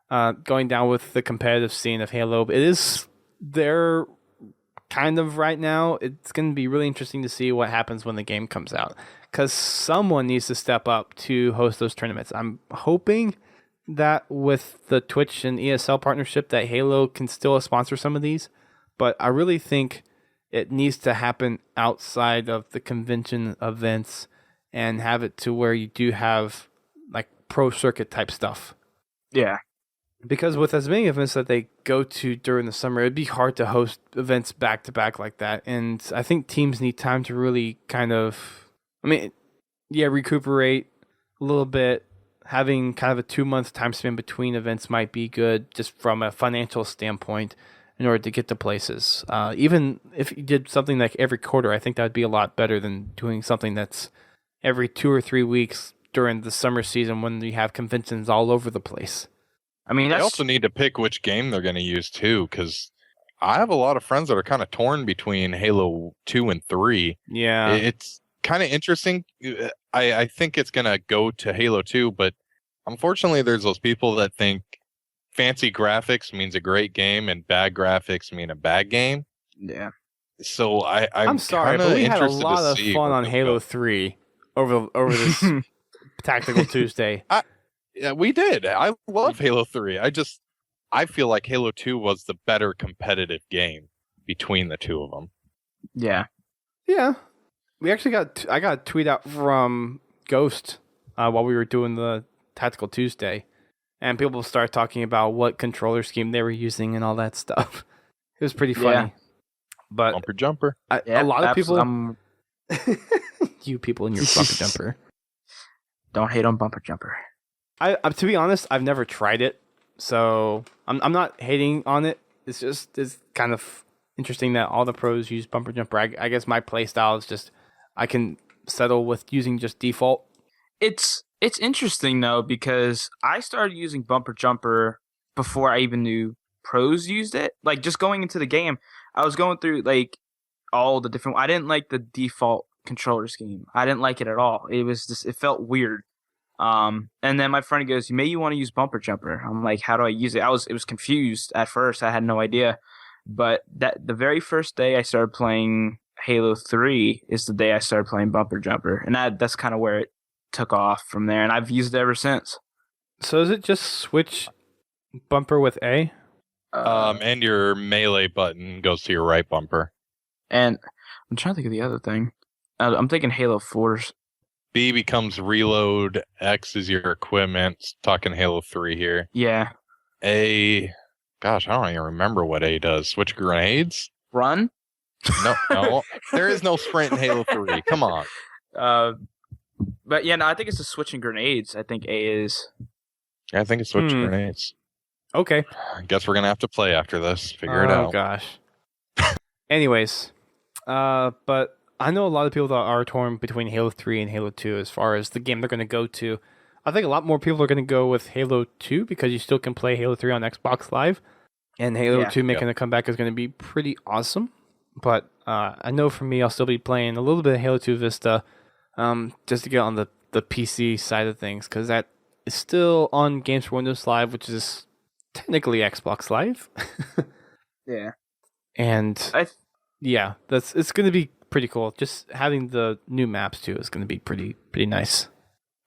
down with the competitive scene of Halo, it is there kind of right now. It's going to be really interesting to see what happens when the game comes out, because someone needs to step up to host those tournaments. I'm hoping that with the Twitch and ESL partnership that Halo can still sponsor some of these, but I really think it needs to happen outside of the convention events and have it to where you do have like pro circuit type stuff. Yeah. Because with as many events that they go to during the summer, it'd be hard to host events back to back like that. And I think teams need time to really kind of, recuperate a little bit. Having kind of a 2-month time span between events might be good just from a financial standpoint in order to get to places. Even if you did something like every quarter, I think that would be a lot better than doing something that's every 2 or 3 weeks during the summer season when you have conventions all over the place. I mean, they also need to pick which game they're going to use too, because I have a lot of friends that are kind of torn between Halo 2 and 3. Yeah. It's kind of interesting. I think it's going to go to Halo 2, but unfortunately there's those people that think fancy graphics means a great game and bad graphics mean a bad game. Yeah. So I'm sorry, but we had a lot of fun on Halo 3 over this Tactical Tuesday. Yeah, we did. I love Halo 3. I feel like Halo 2 was the better competitive game between the two of them. Yeah. Yeah. We actually I got a tweet out from Ghost while we were doing the Tactical Tuesday, and people started talking about what controller scheme they were using and all that stuff. It was pretty funny. Yeah. But bumper jumper. A lot of people you people in your bumper jumper. Don't hate on bumper jumper. To be honest, I've never tried it, so I'm not hating on it. It's kind of interesting that all the pros use bumper jumper. I guess my play style is just I can settle with using just default. It's interesting though, because I started using bumper jumper before I even knew pros used it. Like just going into the game, I was going through like all the different. I didn't like the default controller scheme. I didn't like it at all. It was just it felt weird. And then my friend goes, "May you want to use bumper jumper?" I'm like, "How do I use it?" It was confused at first. I had no idea. But the very first day I started playing Halo 3 is the day I started playing bumper jumper, and that's kind of where it took off from there, and I've used it ever since. So is it just switch bumper with A? And your melee button goes to your right bumper. And I'm trying to think of the other thing. I'm thinking Halo 4's. B becomes reload. X is your equipment. Talking Halo 3 here. Yeah. A, gosh, I don't even remember what A does. Switch grenades? Run? No. There is no sprint in Halo 3. Come on. But yeah, no, I think it's the switching grenades. I think A is. Yeah, I think it's switching grenades. Okay. I guess we're going to have to play after this. Figure it out. Oh, gosh. Anyways, but I know a lot of people that are torn between Halo 3 and Halo 2 as far as the game they're going to go to. I think a lot more people are going to go with Halo 2 because you still can play Halo 3 on Xbox Live. And Halo 2 making a comeback is going to be pretty awesome. But I know for me, I'll still be playing a little bit of Halo 2 Vista just to get on the PC side of things, because that is still on Games for Windows Live, which is technically Xbox Live. Yeah. And it's going to be pretty cool. Just having the new maps too is going to be pretty nice.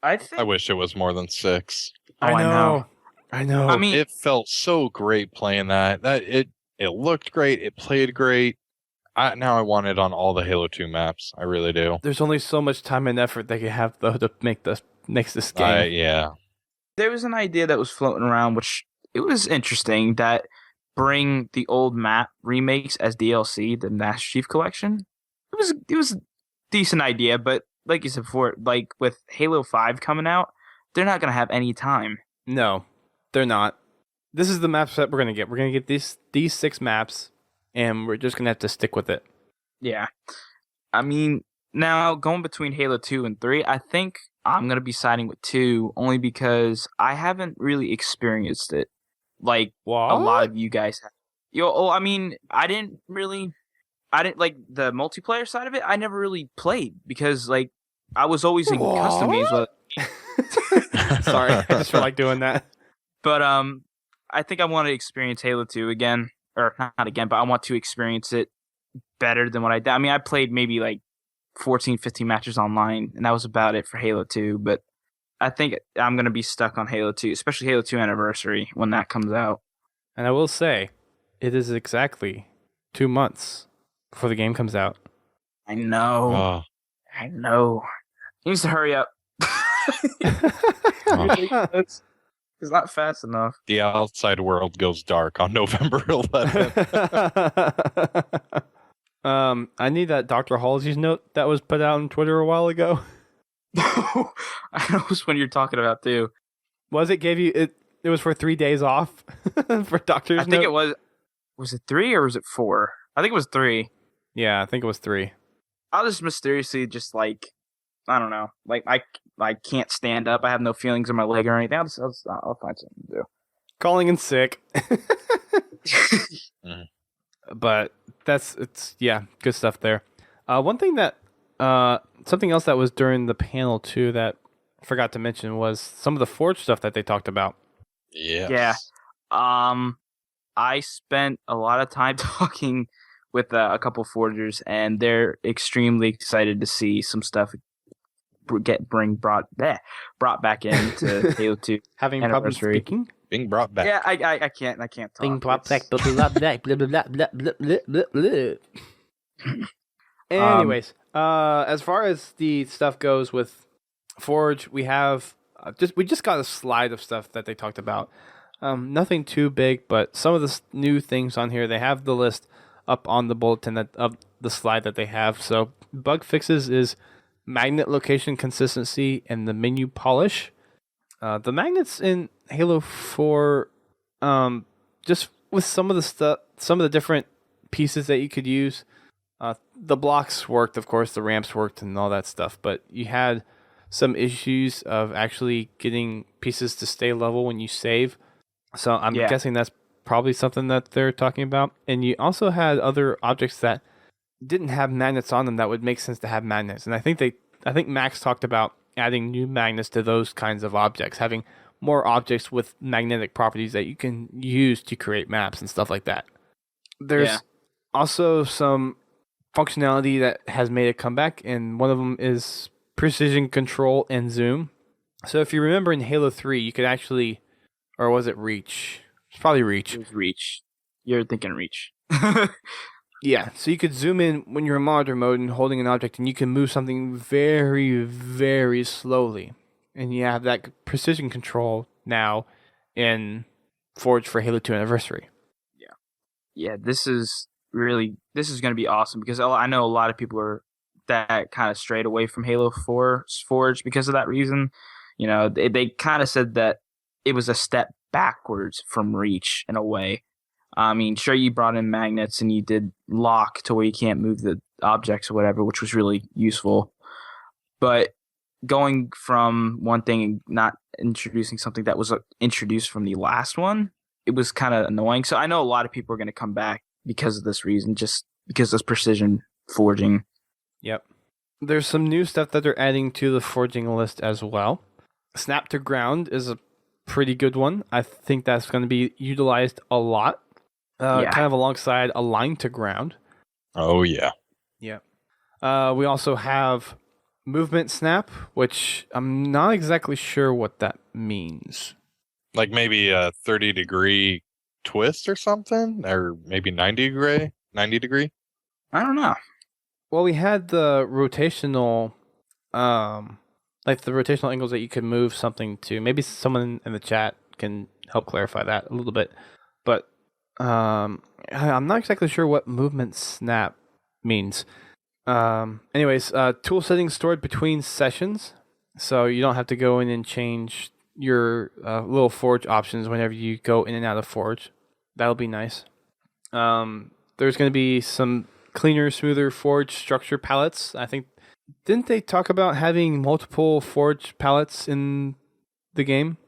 I wish it was more than 6. I know. I mean, it felt so great playing that. It looked great. It played great. Now I want it on all the Halo 2 maps. I really do. There's only so much time and effort they can have though to make this game. Yeah. There was an idea that was floating around, which it was interesting, that bring the old map remakes as DLC, the Master Chief Collection. It was a decent idea, but like you said before, like with Halo 5 coming out, they're not gonna have any time. No, they're not. This is the maps that we're gonna get. We're gonna get these 6 maps, and we're just gonna have to stick with it. Yeah. I mean, now going between Halo 2 and 3, I think I'm going to be siding with 2 only because I haven't really experienced it like What? a lot of you guys have. I mean, I didn't like the multiplayer side of it. I never really played because like I was always in custom games with Sorry, I just feel like doing that. But I think I want to experience Halo 2 again, or not again, but I want to experience it better than what I did. I mean, I played maybe like 14, 15 matches online, and that was about it for Halo 2, but I think I'm going to be stuck on Halo 2, especially Halo 2 Anniversary when that comes out. And I will say, it is exactly 2 months before the game comes out. I know. Oh. I know. He needs to hurry up. It's not fast enough. The outside world goes dark on November 11th. I need that Dr. Halsey's note that was put out on Twitter a while ago. I know which one you're talking about too. Was it gave you it? It was for 3 days off for doctor's I think note? it was. Was it 3 or was it 4? I think it was 3. Yeah, I think it was 3. I'll just mysteriously just like, I don't know, like I can't stand up. I have no feelings in my leg or anything. I'll find something to do. Calling in sick. But it's good stuff there. One thing that something else that was during the panel too that I forgot to mention was some of the Forge stuff that they talked about. Yes. Yeah. I spent a lot of time talking with a couple forgers, and they're extremely excited to see some stuff brought back into Halo 2 Having problems Anniversary. speaking? Being brought back. Yeah, I can't talk. Being brought back. It's- Blah, blah, blah, blah, blah, blah, blah, blah, blah. Anyways, as far as the stuff goes with Forge, we have we just got a slide of stuff that they talked about. Nothing too big, but some of the new things on here. They have the list up on the bulletin of the slide that they have. So bug fixes is magnet location consistency and the menu polish. The magnets in Halo 4, just with some of the different pieces that you could use. The blocks worked, of course, the ramps worked and all that stuff, but you had some issues of actually getting pieces to stay level when you save. So I'm guessing that's probably something that they're talking about. And you also had other objects that didn't have magnets on them that would make sense to have magnets. And I think Max talked about adding new magnets to those kinds of objects, having more objects with magnetic properties that you can use to create maps and stuff like that. There's also some functionality that has made a comeback, and one of them is precision control and zoom. So if you remember in Halo 3, you could actually, or was it Reach? It's probably Reach. It was Reach. You're thinking Reach. Yeah, so you could zoom in when you're in monitor mode and holding an object, and you can move something very, very slowly. And you have that precision control now in Forge for Halo 2 Anniversary. Yeah, this is going to be awesome because I know a lot of people are that kind of strayed away from Halo 4's Forge because of that reason. You know, they kind of said that it was a step backwards from Reach in a way. I mean, sure, you brought in magnets and you did lock to where you can't move the objects or whatever, which was really useful. But going from one thing and not introducing something that was introduced from the last one, it was kind of annoying. So I know a lot of people are going to come back because of this reason, just because of precision forging. Yep. There's some new stuff that they're adding to the forging list as well. Snap to ground is a pretty good one. I think that's going to be utilized a lot. Kind of alongside align to ground. Oh, yeah. Yeah. We also have movement snap, which I'm not exactly sure what that means. Like maybe a 30-degree twist or something? Or maybe 90 degree? I don't know. Well, we had the rotational, like the rotational angles that you could move something to. Maybe someone in the chat can help clarify that a little bit. But I'm not exactly sure what movement snap means. Anyways, tool settings stored between sessions, so you don't have to go in and change your little forge options whenever you go in and out of forge. That'll be nice. There's going to be some cleaner, smoother forge structure palettes. I think, didn't they talk about having multiple forge palettes in the game?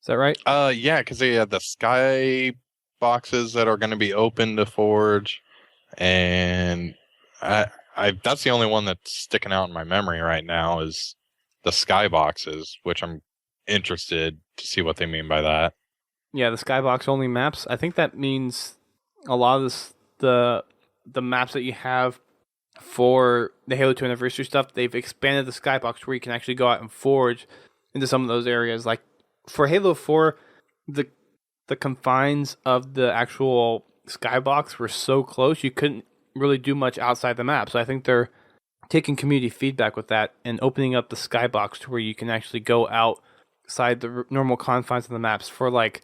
Is that right? Yeah, because they had the sky boxes that are going to be open to forge, and I that's the only one that's sticking out in my memory right now is the sky boxes, which I'm interested to see what they mean by that. Yeah, the skybox only maps. I think that means a lot of the maps that you have for the Halo 2 anniversary stuff, they've expanded the skybox where you can actually go out and forge into some of those areas. Like for Halo 4, the confines of the actual skybox were so close you couldn't really do much outside the map. So I think they're taking community feedback with that and opening up the skybox to where you can actually go outside the normal confines of the maps. For like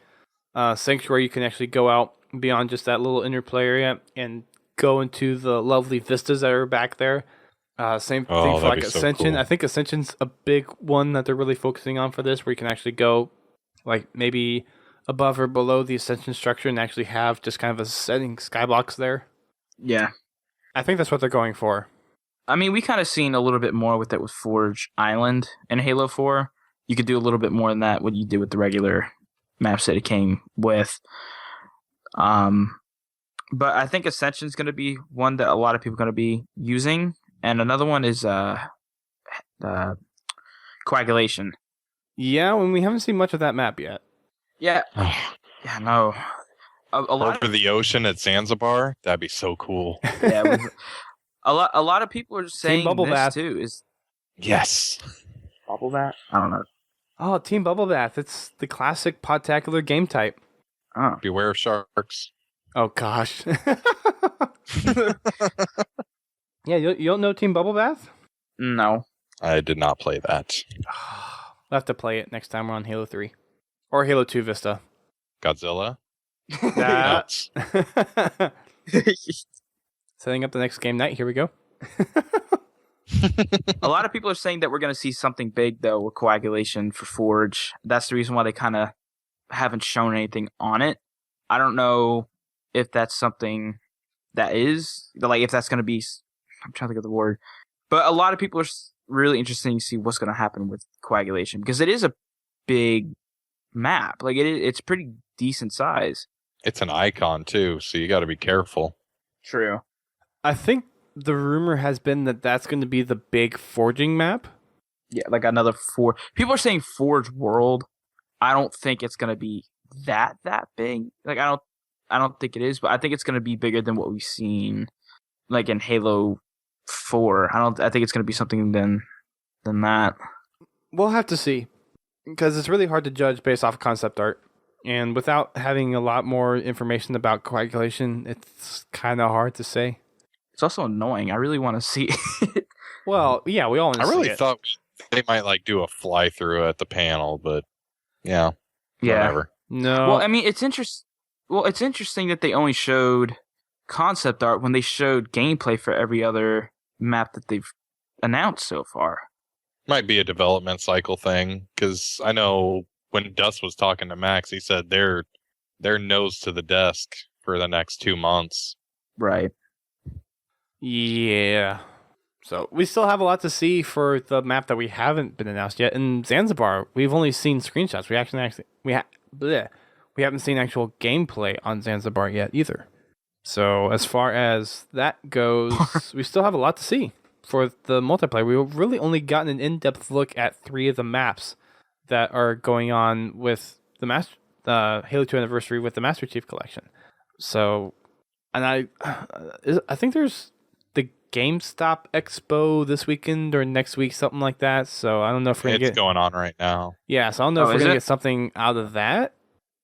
Sanctuary, you can actually go out beyond just that little interplay area and go into the lovely vistas that are back there. Same thing for like Ascension. Cool. I think Ascension's a big one that they're really focusing on for this, where you can actually go like maybe above or below the Ascension structure and actually have just kind of a setting skybox there. Yeah. I think that's what they're going for. I mean, we kind of seen a little bit more with that with Forge Island in Halo 4. You could do a little bit more than that what you did with the regular maps that it came with. But I think Ascension's going to be one that a lot of people are going to be using. And another one is Coagulation. Yeah, when we haven't seen much of that map yet. Yeah. Yeah, no. A lot Over the ocean at Zanzibar, that'd be so cool. Yeah, a lot of people are saying Bubble this Bath. too. Is Yes. Bubble Bath? I don't know. Oh, Team Bubble Bath. It's the classic Podtacular game type. Oh. Beware of sharks. Oh, gosh. Yeah, you don't know Team Bubble Bath? No. I did not play that. We'll have to play it next time we're on Halo 3. Or Halo 2 Vista. Godzilla. That- Nuts. Setting up the next game night. Here we go. A lot of people are saying that we're going to see something big, though, with Coagulation for Forge. That's the reason why they kind of haven't shown anything on it. I don't know if that's something that is, like, if that's going to be, I'm trying to think of the word. But a lot of people are really interested to see what's going to happen with Coagulation, because it is a big map. Like, it's pretty decent size. It's an icon, too, so you got to be careful. True. I think the rumor has been that that's going to be the big forging map. Yeah, like another Forge. People are saying Forge World. I don't think it's going to be that big. Like, I don't think it is, but I think it's going to be bigger than what we've seen, like in Halo 4. I think it's going to be something than that. We'll have to see, because it's really hard to judge based off concept art. And without having a lot more information about Coagulation, it's kind of hard to say. It's also annoying. I really want to see it. Well, yeah, we all want to I see really it. thought they might like do a fly through at the panel, but yeah, whatever. No. Well, I mean, it's interesting that they only showed concept art when they showed gameplay for every other map that they've announced so far. Might be a development cycle thing, because I know when Dust was talking to Max, he said they're nose to the desk for the next 2 months. Right. Yeah. So we still have a lot to see for the map that we haven't been announced yet. In Zanzibar, we've only seen screenshots. We haven't seen actual gameplay on Zanzibar yet either. So as far as that goes, we still have a lot to see for the multiplayer. We've really only gotten an in-depth look at 3 of the maps that are going on with the Halo 2 anniversary with the Master Chief Collection. So, and I think there's the GameStop Expo this weekend or next week, something like that. So I don't know if we're It's going on right now. Yeah, so I don't know if we're gonna get something out of that.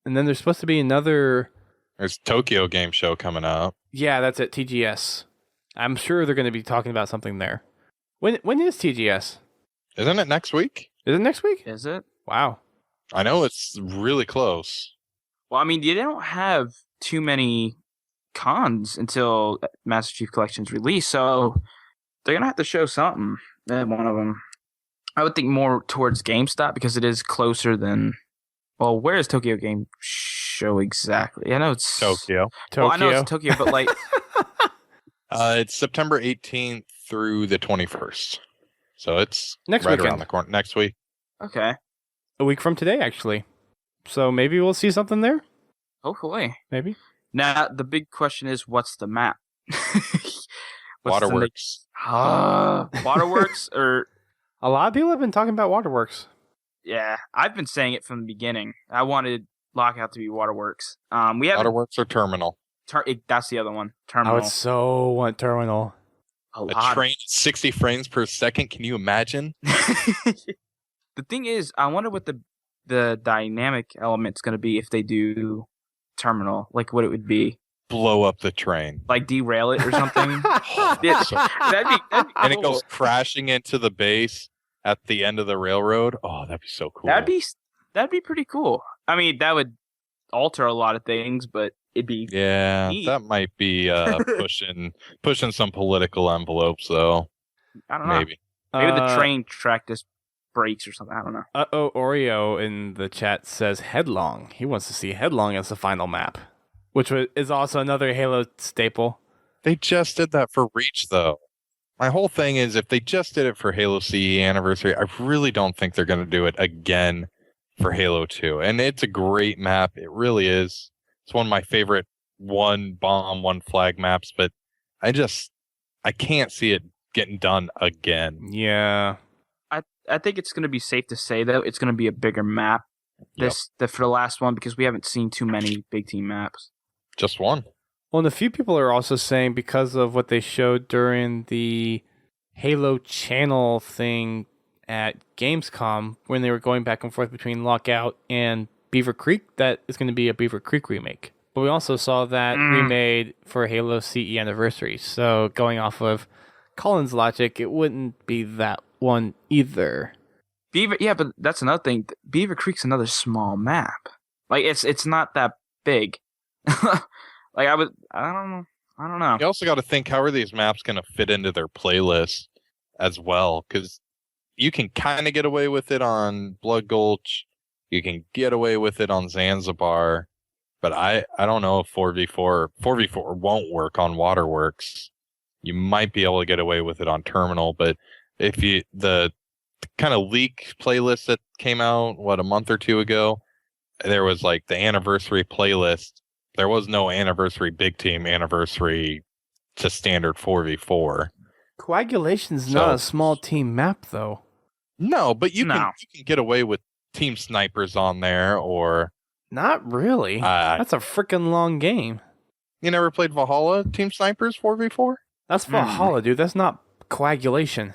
And then there's supposed to be another. There's Tokyo Game Show coming up. Yeah, that's at TGS. I'm sure they're going to be talking about something there. When is TGS? Isn't it next week? Is it next week? Is it? Wow. I know it's really close. Well, I mean, they don't have too many cons until Master Chief Collection's release, so they're gonna have to show something at one of them. I would think more towards GameStop because it is closer than. Well, where is Tokyo Game Show exactly? I know it's Tokyo. Well, I know it's Tokyo, but like It's September 18th through the 21st. So it's Next right weekend. around the corner. Next week. okay, A week from today, actually. So maybe we'll see something there. hopefully. Maybe. Now the big question is, what's the map? Waterworks. Waterworks, or A lot of people have been talking about Waterworks. yeah, I've been saying it from the beginning. I wanted Lockout to be Waterworks. We haven't. Waterworks or Terminal. That's the other one. I Terminal. would so want Terminal. A A lot. train at 60 frames per second. Can you imagine? The thing is, I wonder what the dynamic element's going to be if they do Terminal. Like what it would be. Blow up the train. Like derail it or something. Yeah, So- that'd be and it cool. goes crashing into the base at the end of the railroad. Oh, that'd be so cool. That'd be pretty cool. I mean, that would alter a lot of things, but it'd be Yeah, neat. that might be pushing some political envelopes, though. I don't know. Maybe. Maybe the train track just breaks or something. I don't know. Oreo in the chat says Headlong. He wants to see Headlong as the final map, which is also another Halo staple. They just did that for Reach, though. My whole thing is, if they just did it for Halo CE Anniversary, I really don't think they're going to do it again for Halo 2. And it's a great map. It really is. It's one of my favorite one bomb, one flag maps, but I can't see it getting done again. Yeah. I think it's going to be safe to say, though, it's going to be a bigger map for the last one because we haven't seen too many big team maps. Just one. Well, and a few people are also saying because of what they showed during the Halo channel thing at Gamescom when they were going back and forth between Lockout and Beaver Creek, that is going to be a Beaver Creek remake. But we also saw that remade for Halo CE Anniversary. So going off of Colin's logic, it wouldn't be that one either. But that's another thing. Beaver Creek's another small map. Like it's not that big. Like I don't know. You also got to think, how are these maps going to fit into their playlist as well? Because you can kind of get away with it on Blood Gulch. You can get away with it on Zanzibar. But I don't know if 4v4 won't work on Waterworks. You might be able to get away with it on Terminal, but if the kind of leak playlist that came out, a month or two ago, there was like the anniversary playlist. There was no anniversary big team anniversary to standard 4v4. Coagulation's not a small team map, though. No, but you can get away with team snipers on there, or not really. That's a freaking long game. You never played Valhalla Team Snipers 4v4? That's Valhalla, dude. That's not Coagulation.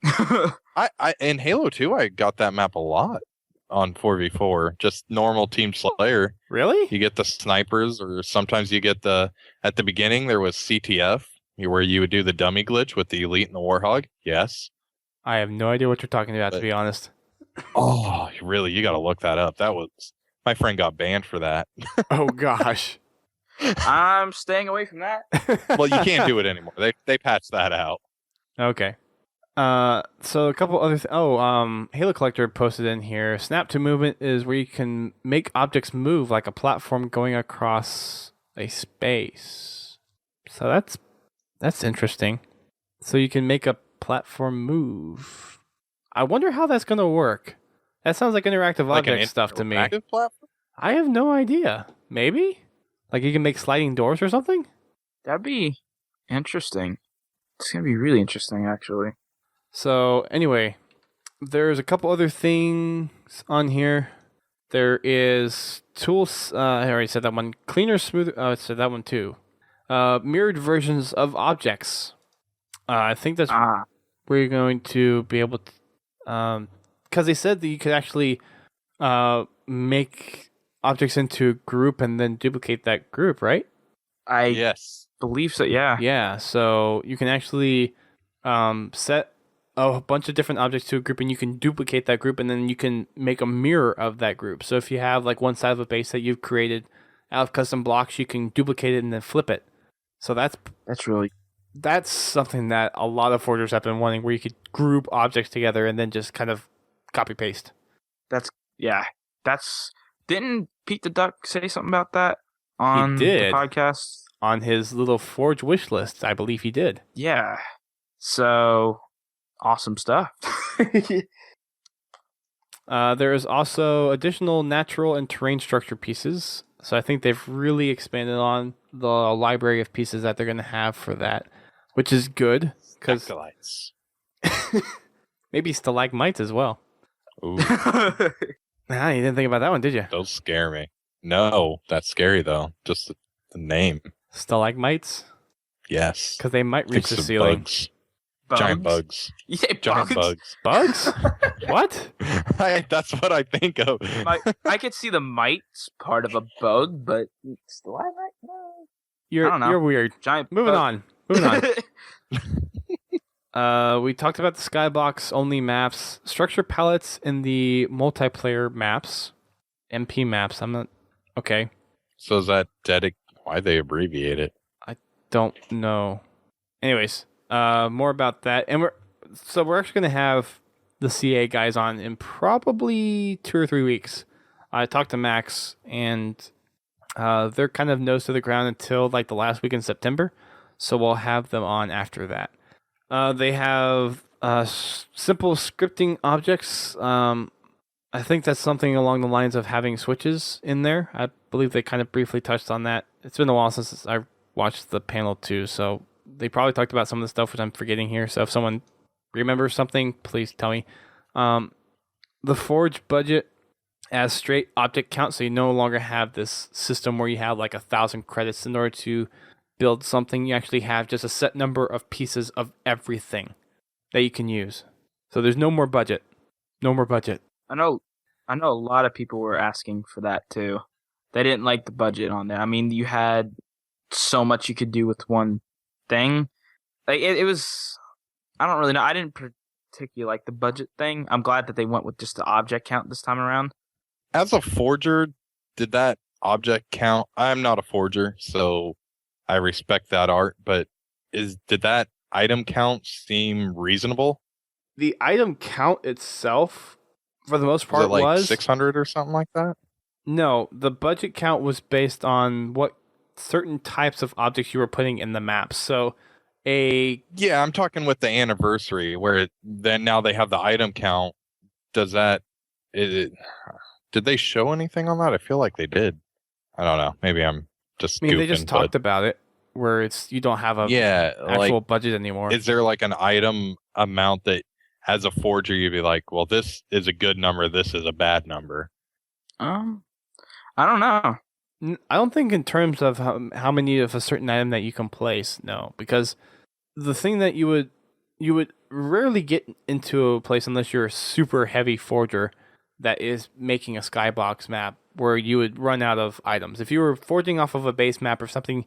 I in Halo 2, I got that map a lot on 4v4. Just normal Team Slayer. Really? You get the snipers, or sometimes you get at the beginning, there was CTF, where you would do the dummy glitch with the Elite and the Warhog. Yes. I have no idea what you're talking about, to be honest. Oh, really? You got to look that up. My friend got banned for that. Oh, gosh. I'm staying away from that. Well, you can't do it anymore. They patched that out. Okay. So a couple other Halo Collector posted in here. Snap to movement is where you can make objects move like a platform going across a space. So that's interesting. So you can make a platform move. I wonder how that's going to work. That sounds like interactive object stuff to me. Platform? I have no idea. Maybe? Like you can make sliding doors or something? That'd be interesting. It's going to be really interesting, actually. So, anyway, there's a couple other things on here. There is tools. I already said that one. Cleaner, smoother. I said that one too. Mirrored versions of objects. I think that's where you're going to be able to. Because they said that you could actually make objects into a group and then duplicate that group, right? Yes. Believe so, yeah. Yeah, so you can actually set a bunch of different objects to a group and you can duplicate that group and then you can make a mirror of that group. So if you have like one side of a base that you've created out of custom blocks, you can duplicate it and then flip it. So that's something that a lot of forgers have been wanting, where you could group objects together and then just kind of copy paste. Didn't Pete the Duck say something about that on He did. the podcast? On his little Forge wish list, I believe he did. Yeah. So awesome stuff. There is also additional natural and terrain structure pieces. So I think they've really expanded on the library of pieces that they're going to have for that, which is good. Stalactites. Maybe stalagmites as well. Ooh, Nah, you didn't think about that one, did you? those scare me. No, that's scary though. Just the name. Stalagmites? Yes. Because they might reach Think the some ceiling. bugs. Giant bugs. You say Giant bugs? bugs. Bugs? What? That's what I think of. I could see the mites part of a bug, but stalagmite? No. I don't know. You're weird. Giant Moving bug. on. We talked about the skybox only maps, structure palettes in the multiplayer maps, MP maps. I'm not okay. So is that why they abbreviate it? Don't know. Anyways, more about that, and we're actually gonna have the CA guys on in probably 2 or 3 weeks. I talked to Max, and they're kind of nose to the ground until like the last week in September, so we'll have them on after that. They have simple scripting objects. I think that's something along the lines of having switches in there. I believe they kind of briefly touched on that. It's been a while since I watched the panel too, so they probably talked about some of the stuff which I'm forgetting here. So if someone remembers something, please tell me. The Forge budget as straight object count, so you no longer have this system where you have like 1,000 credits in order to build something. You actually have just a set number of pieces of everything that you can use. So there's no more budget. No more budget. I know a lot of people were asking for that too. They didn't like the budget on there. I mean, you had so much you could do with one thing. Like it was, I don't really know. I didn't particularly like the budget thing. I'm glad that they went with just the object count this time around. As a forger, did that object count? I'm not a forger, so I respect that art, but did that item count seem reasonable? The item count itself, for the most part, Was it like was 600 or something like that? No, the budget count was based on what certain types of objects you were putting in the map. So Yeah, I'm talking with the anniversary where then now they have the item count. Did they show anything on that? I feel like they did. I don't know. Maybe I'm just they just talked about it, where you don't have a actual budget anymore. Is there like an item amount that as a forger you'd be like, well, this is a good number, this is a bad number? I don't know. I don't think in terms of how many of a certain item that you can place, no, because the thing that you would rarely get into a place unless you're a super heavy forger that is making a skybox map where you would run out of items. If you were forging off of a base map or something,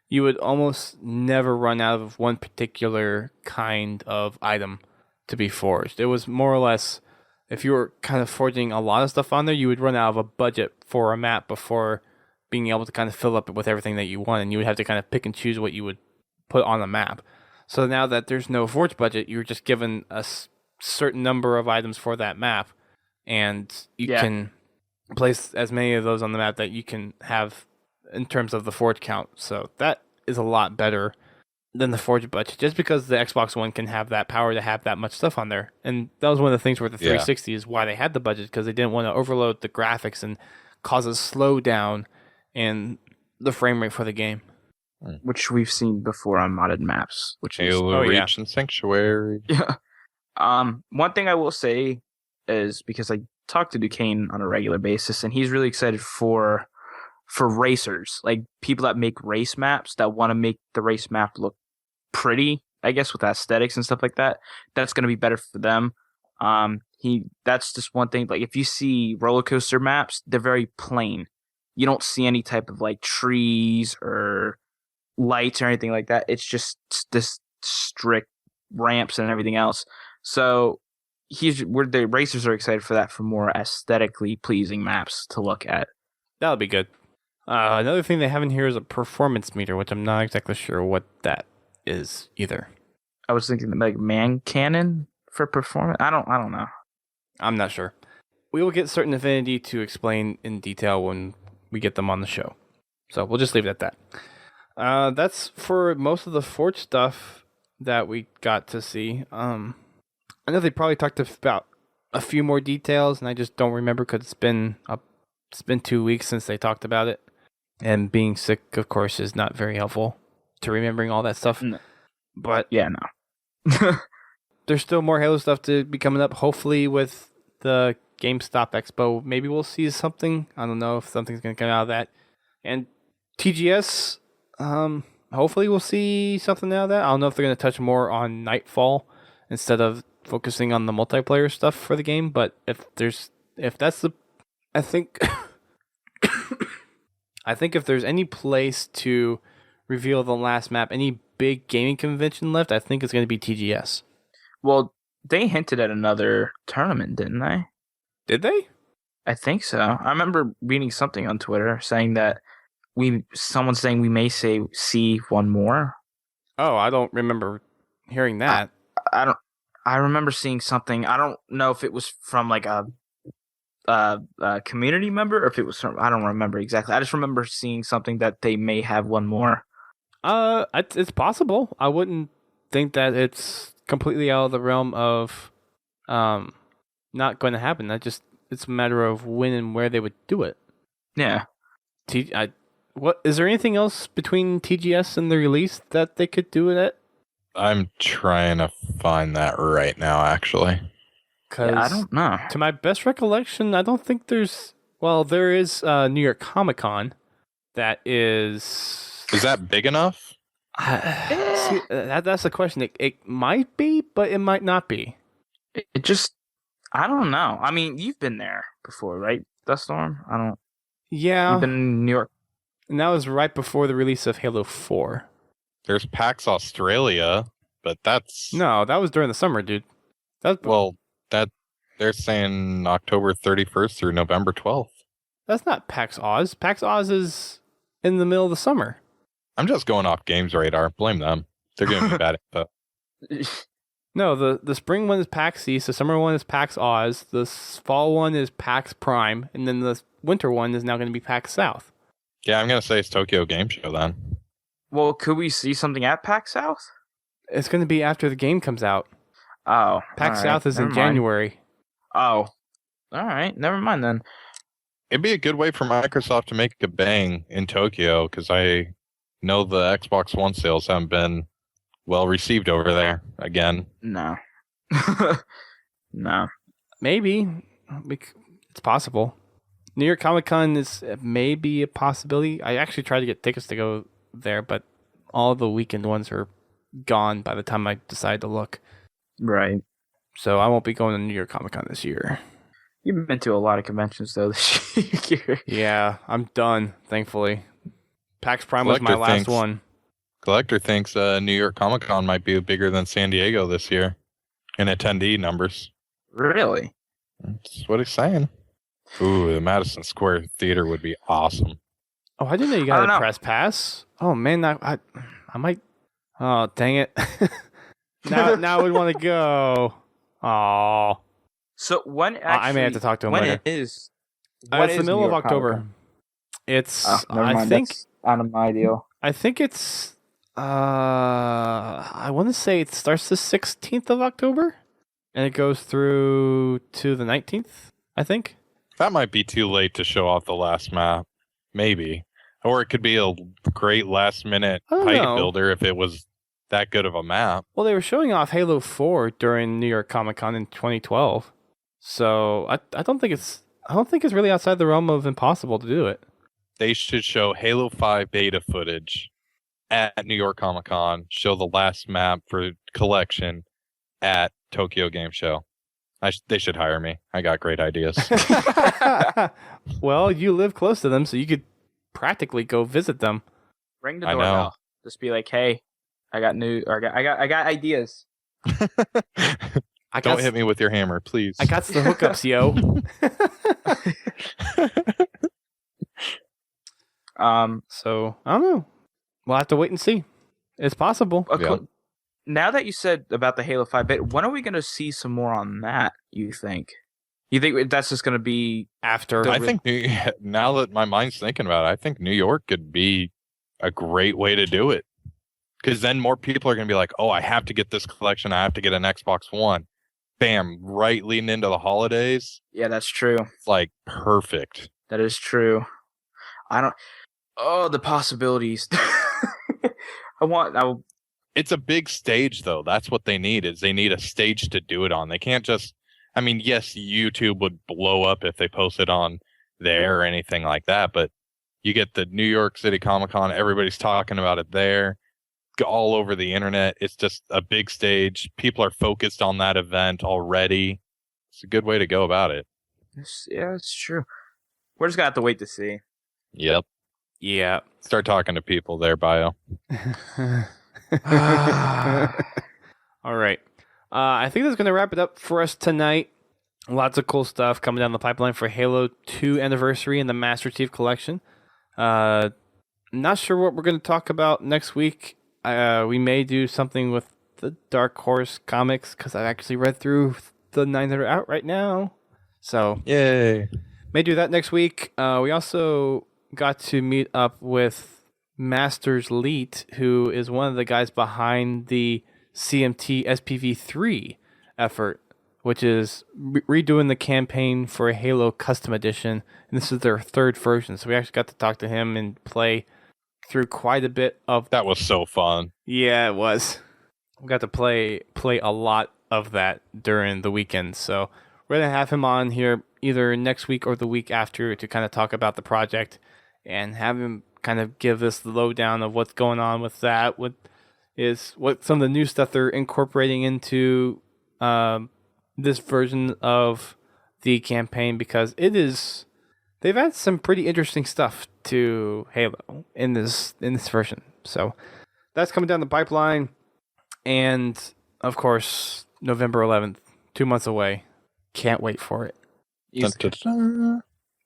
you would almost never run out of one particular kind of item to be forged. It was more or less, if you were kind of forging a lot of stuff on there, you would run out of a budget for a map before being able to kind of fill up with everything that you want, and you would have to kind of pick and choose what you would put on the map. So now that there's no forge budget, you're just given a certain number of items for that map, and you can place as many of those on the map that you can have in terms of the forge count. So that is a lot better than the forge budget, just because the Xbox One can have that power to have that much stuff on there. And that was one of the things with the 360 is why they had the budget, because they didn't want to overload the graphics and cause a slowdown in the frame rate for the game. Which we've seen before on modded maps. Which is Halo Reach and Sanctuary. Yeah. One thing I will say is, because I talk to Duquesne on a regular basis, and he's really excited for racers, like people that make race maps, that want to make the race map look pretty, I guess, with aesthetics and stuff like that. That's going to be better for them. That's just one thing. Like if you see roller coaster maps, they're very plain. You don't see any type of like trees or lights or anything like that. It's just this strict ramps and everything else. So the racers are excited for that, for more aesthetically pleasing maps to look at. That'll be good. Another thing they have in here is a performance meter, which I'm not exactly sure what that is either. I was thinking like man cannon for performance. I don't know. I'm not sure. We will get Certain Affinity to explain in detail when we get them on the show. So we'll just leave it at that. That's for most of the Forge stuff that we got to see. I know they probably talked about a few more details, and I just don't remember because it's been 2 weeks since they talked about it. And being sick, of course, is not very helpful to remembering all that stuff. No. But yeah, no. There's still more Halo stuff to be coming up. Hopefully with the GameStop Expo, maybe we'll see something. I don't know if something's going to come out of that. And TGS, hopefully we'll see something out of that. I don't know if they're going to touch more on Nightfall instead of focusing on the multiplayer stuff for the game. But I think if there's any place to reveal the last map, any big gaming convention left, I think it's going to be TGS. Well, they hinted at another tournament, didn't they? Did they? I think so. I remember reading something on Twitter saying that someone's saying we may see one more. Oh, I don't remember hearing that. I remember seeing something. I don't know if it was from like a community member or if it was from, I don't remember exactly. I just remember seeing something that they may have one more. It's possible. I wouldn't think that it's completely out of the realm of not going to happen. It's a matter of when and where they would do it. Yeah. What is there anything else between TGS and the release that they could do it at? I'm trying to find that right now, actually. Yeah, I don't know. To my best recollection, I don't think there's... Well, there is New York Comic Con that is... Is that big enough? See, that's the question. It might be, but it might not be. It just... I don't know. I mean, you've been there before, right, Duststorm? Yeah. You've been in New York. And that was right before the release of Halo 4. There's PAX Australia, but that's... No, that was during the summer, dude. They're saying October 31st through November 12th. That's not PAX Oz. PAX Oz is in the middle of the summer. I'm just going off Games Radar. Blame them. They're giving me bad info. No, the spring one is PAX East, the summer one is PAX Oz, the fall one is PAX Prime, and then the winter one is now going to be PAX South. Yeah, I'm going to say it's Tokyo Game Show then. Well, could we see something at PAX South? It's going to be after the game comes out. Oh. PAX South is in January. Oh. All right. Never mind then. It'd be a good way for Microsoft to make a bang in Tokyo, because I know the Xbox One sales haven't been well received over there again. No. No. Maybe. It's possible. New York Comic Con is maybe a possibility. I actually tried to get tickets to go there, but all the weekend ones are gone by the time I decide to look. Right. So I won't be going to New York Comic Con this year. You've been to a lot of conventions though this year. Yeah, I'm done, thankfully. PAX Prime was my last one. Collector thinks New York Comic Con might be bigger than San Diego this year in attendee numbers. Really? That's what he's saying. Ooh, the Madison Square Theater would be awesome. Oh, I didn't know you got a press pass. Oh man, I might. Oh, dang it! now I would want to go. Oh. So when actually, I may have to talk to him later. It's the middle of October. It's I think that's out of my deal. I think it's I want to say it starts the 16th of October and it goes through to the 19th, I think. That might be too late to show off the last map. Maybe. Or it could be a great last minute hype builder if it was that good of a map. Well, they were showing off Halo 4 during New York Comic Con in 2012. So I don't think it's really outside the realm of impossible to do it. They should show Halo 5 beta footage at New York Comic Con, show the last map for collection at Tokyo Game Show. They should hire me. I got great ideas. Well, you live close to them, so you could practically go visit them. Ring the doorbell. Just be like, "Hey, I got ideas." Don't hit me with your hammer, please. I got the hookups, yo. So I don't know. We'll have to wait and see. It's possible. Yeah. Now that you said about the Halo 5 bit, when are we going to see some more on that, you think? You think that's just going to be After I think now that my mind's thinking about it, I think New York could be a great way to do it. Because then more people are going to be like, oh, I have to get this collection. I have to get an Xbox One. Bam, right leading into the holidays. Yeah, that's true. It's like perfect. That is true. The possibilities. It's a big stage, though. That's what they need, is they need a stage to do it on. They can't just, I mean, yes, YouTube would blow up if they posted on there or anything like that, but you get the New York City Comic Con, everybody's talking about it there, all over the internet. It's just a big stage. People are focused on that event already. It's a good way to go about it. Yeah, it's true. We're just going to have to wait to see. Yep. Yeah. Start talking to people there, Bio. All right. I think that's going to wrap it up for us tonight. Lots of cool stuff coming down the pipeline for Halo 2 Anniversary and the Master Chief Collection. Not sure what we're going to talk about next week. We may do something with the Dark Horse comics because I've actually read through the 9 that are out right now. So, yay. May do that next week. We also got to meet up with Masters Leet, who is one of the guys behind the CMT SPV3 effort, which is redoing the campaign for Halo Custom Edition. And this is their third version. So we actually got to talk to him and play through quite a bit of... That was so fun. Yeah, it was. We got to play a lot of that during the weekend. So we're going to have him on here either next week or the week after to kind of talk about the project and have him kind of give us the lowdown of what's going on with that, what some of the new stuff they're incorporating into this version of the campaign, because they've had some pretty interesting stuff to Halo in this version. So that's coming down the pipeline, and of course November 11th, 2 months away. Can't wait for it.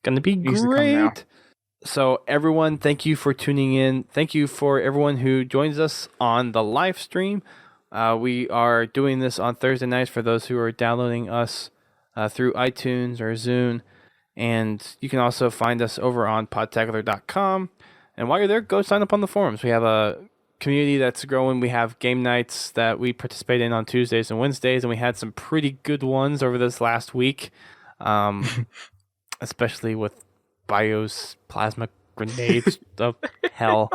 Gonna be great. So everyone, thank you for tuning in. Thank you for everyone who joins us on the live stream. We are doing this on Thursday nights for those who are downloading us through iTunes or Zune. And you can also find us over on podtacular.com. And while you're there, go sign up on the forums. We have a community that's growing. We have game nights that we participate in on Tuesdays and Wednesdays, and we had some pretty good ones over this last week, especially with Bio's plasma grenades of hell.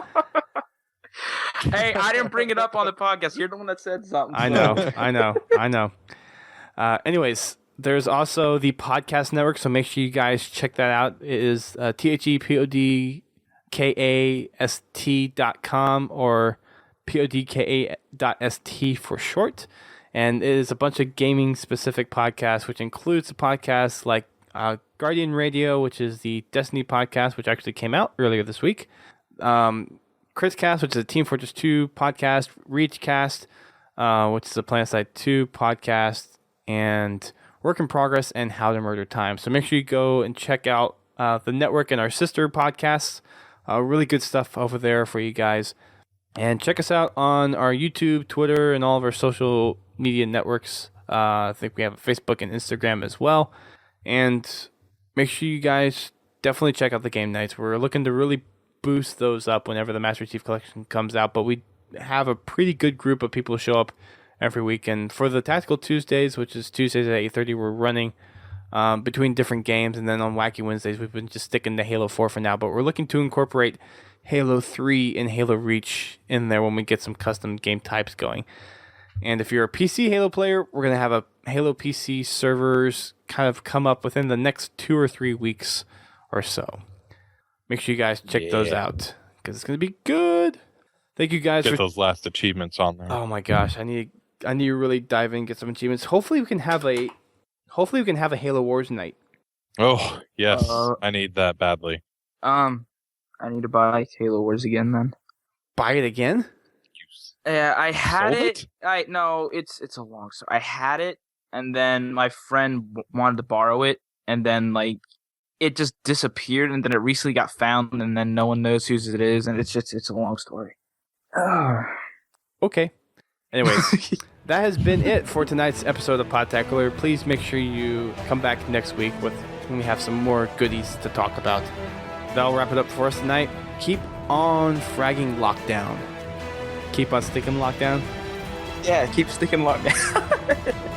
Hey, I didn't bring it up on the podcast. You're the one that said something. I know. Anyways, there's also the podcast network, so make sure you guys check that out. It is thepodcast.com or podka.st for short. And it is a bunch of gaming-specific podcasts, which includes the podcasts like Guardian Radio, which is the Destiny podcast, which actually came out earlier this week. Criscast, which is a Team Fortress 2 podcast. Reachcast, which is a PlanetSide 2 podcast. And Work in Progress and How to Murder Time. So make sure you go and check out the network and our sister podcasts. Really good stuff over there for you guys. And check us out on our YouTube, Twitter, and all of our social media networks. I think we have Facebook and Instagram as well. And make sure you guys definitely check out the game nights. We're looking to really boost those up whenever the Master Chief Collection comes out. But we have a pretty good group of people show up every week. And for the Tactical Tuesdays, which is Tuesdays at 8:30, we're running between different games. And then on Wacky Wednesdays, we've been just sticking to Halo 4 for now. But we're looking to incorporate Halo 3 and Halo Reach in there when we get some custom game types going. And if you're a PC Halo player, we're going to have a Halo PC servers kind of come up within the next 2 or 3 weeks or so. Make sure you guys check those out because it's going to be good. Thank you guys for those last achievements on there. Oh my gosh, I need to really dive in and get some achievements. Hopefully we can have a Halo Wars night. Oh, yes. I need that badly. I need to buy Halo Wars again then. Buy it again? I had Sold it. It's a long story. I had it, and then my friend wanted to borrow it, and then it just disappeared, and then it recently got found, and then no one knows whose it is, and it's a long story. Okay. Anyways, that has been it for tonight's episode of Podtacular. Please make sure you come back next week when we have some more goodies to talk about. That'll wrap it up for us tonight. Keep on fragging Lockdown. Keep on sticking Lockdown. Yeah, keep sticking Lockdown.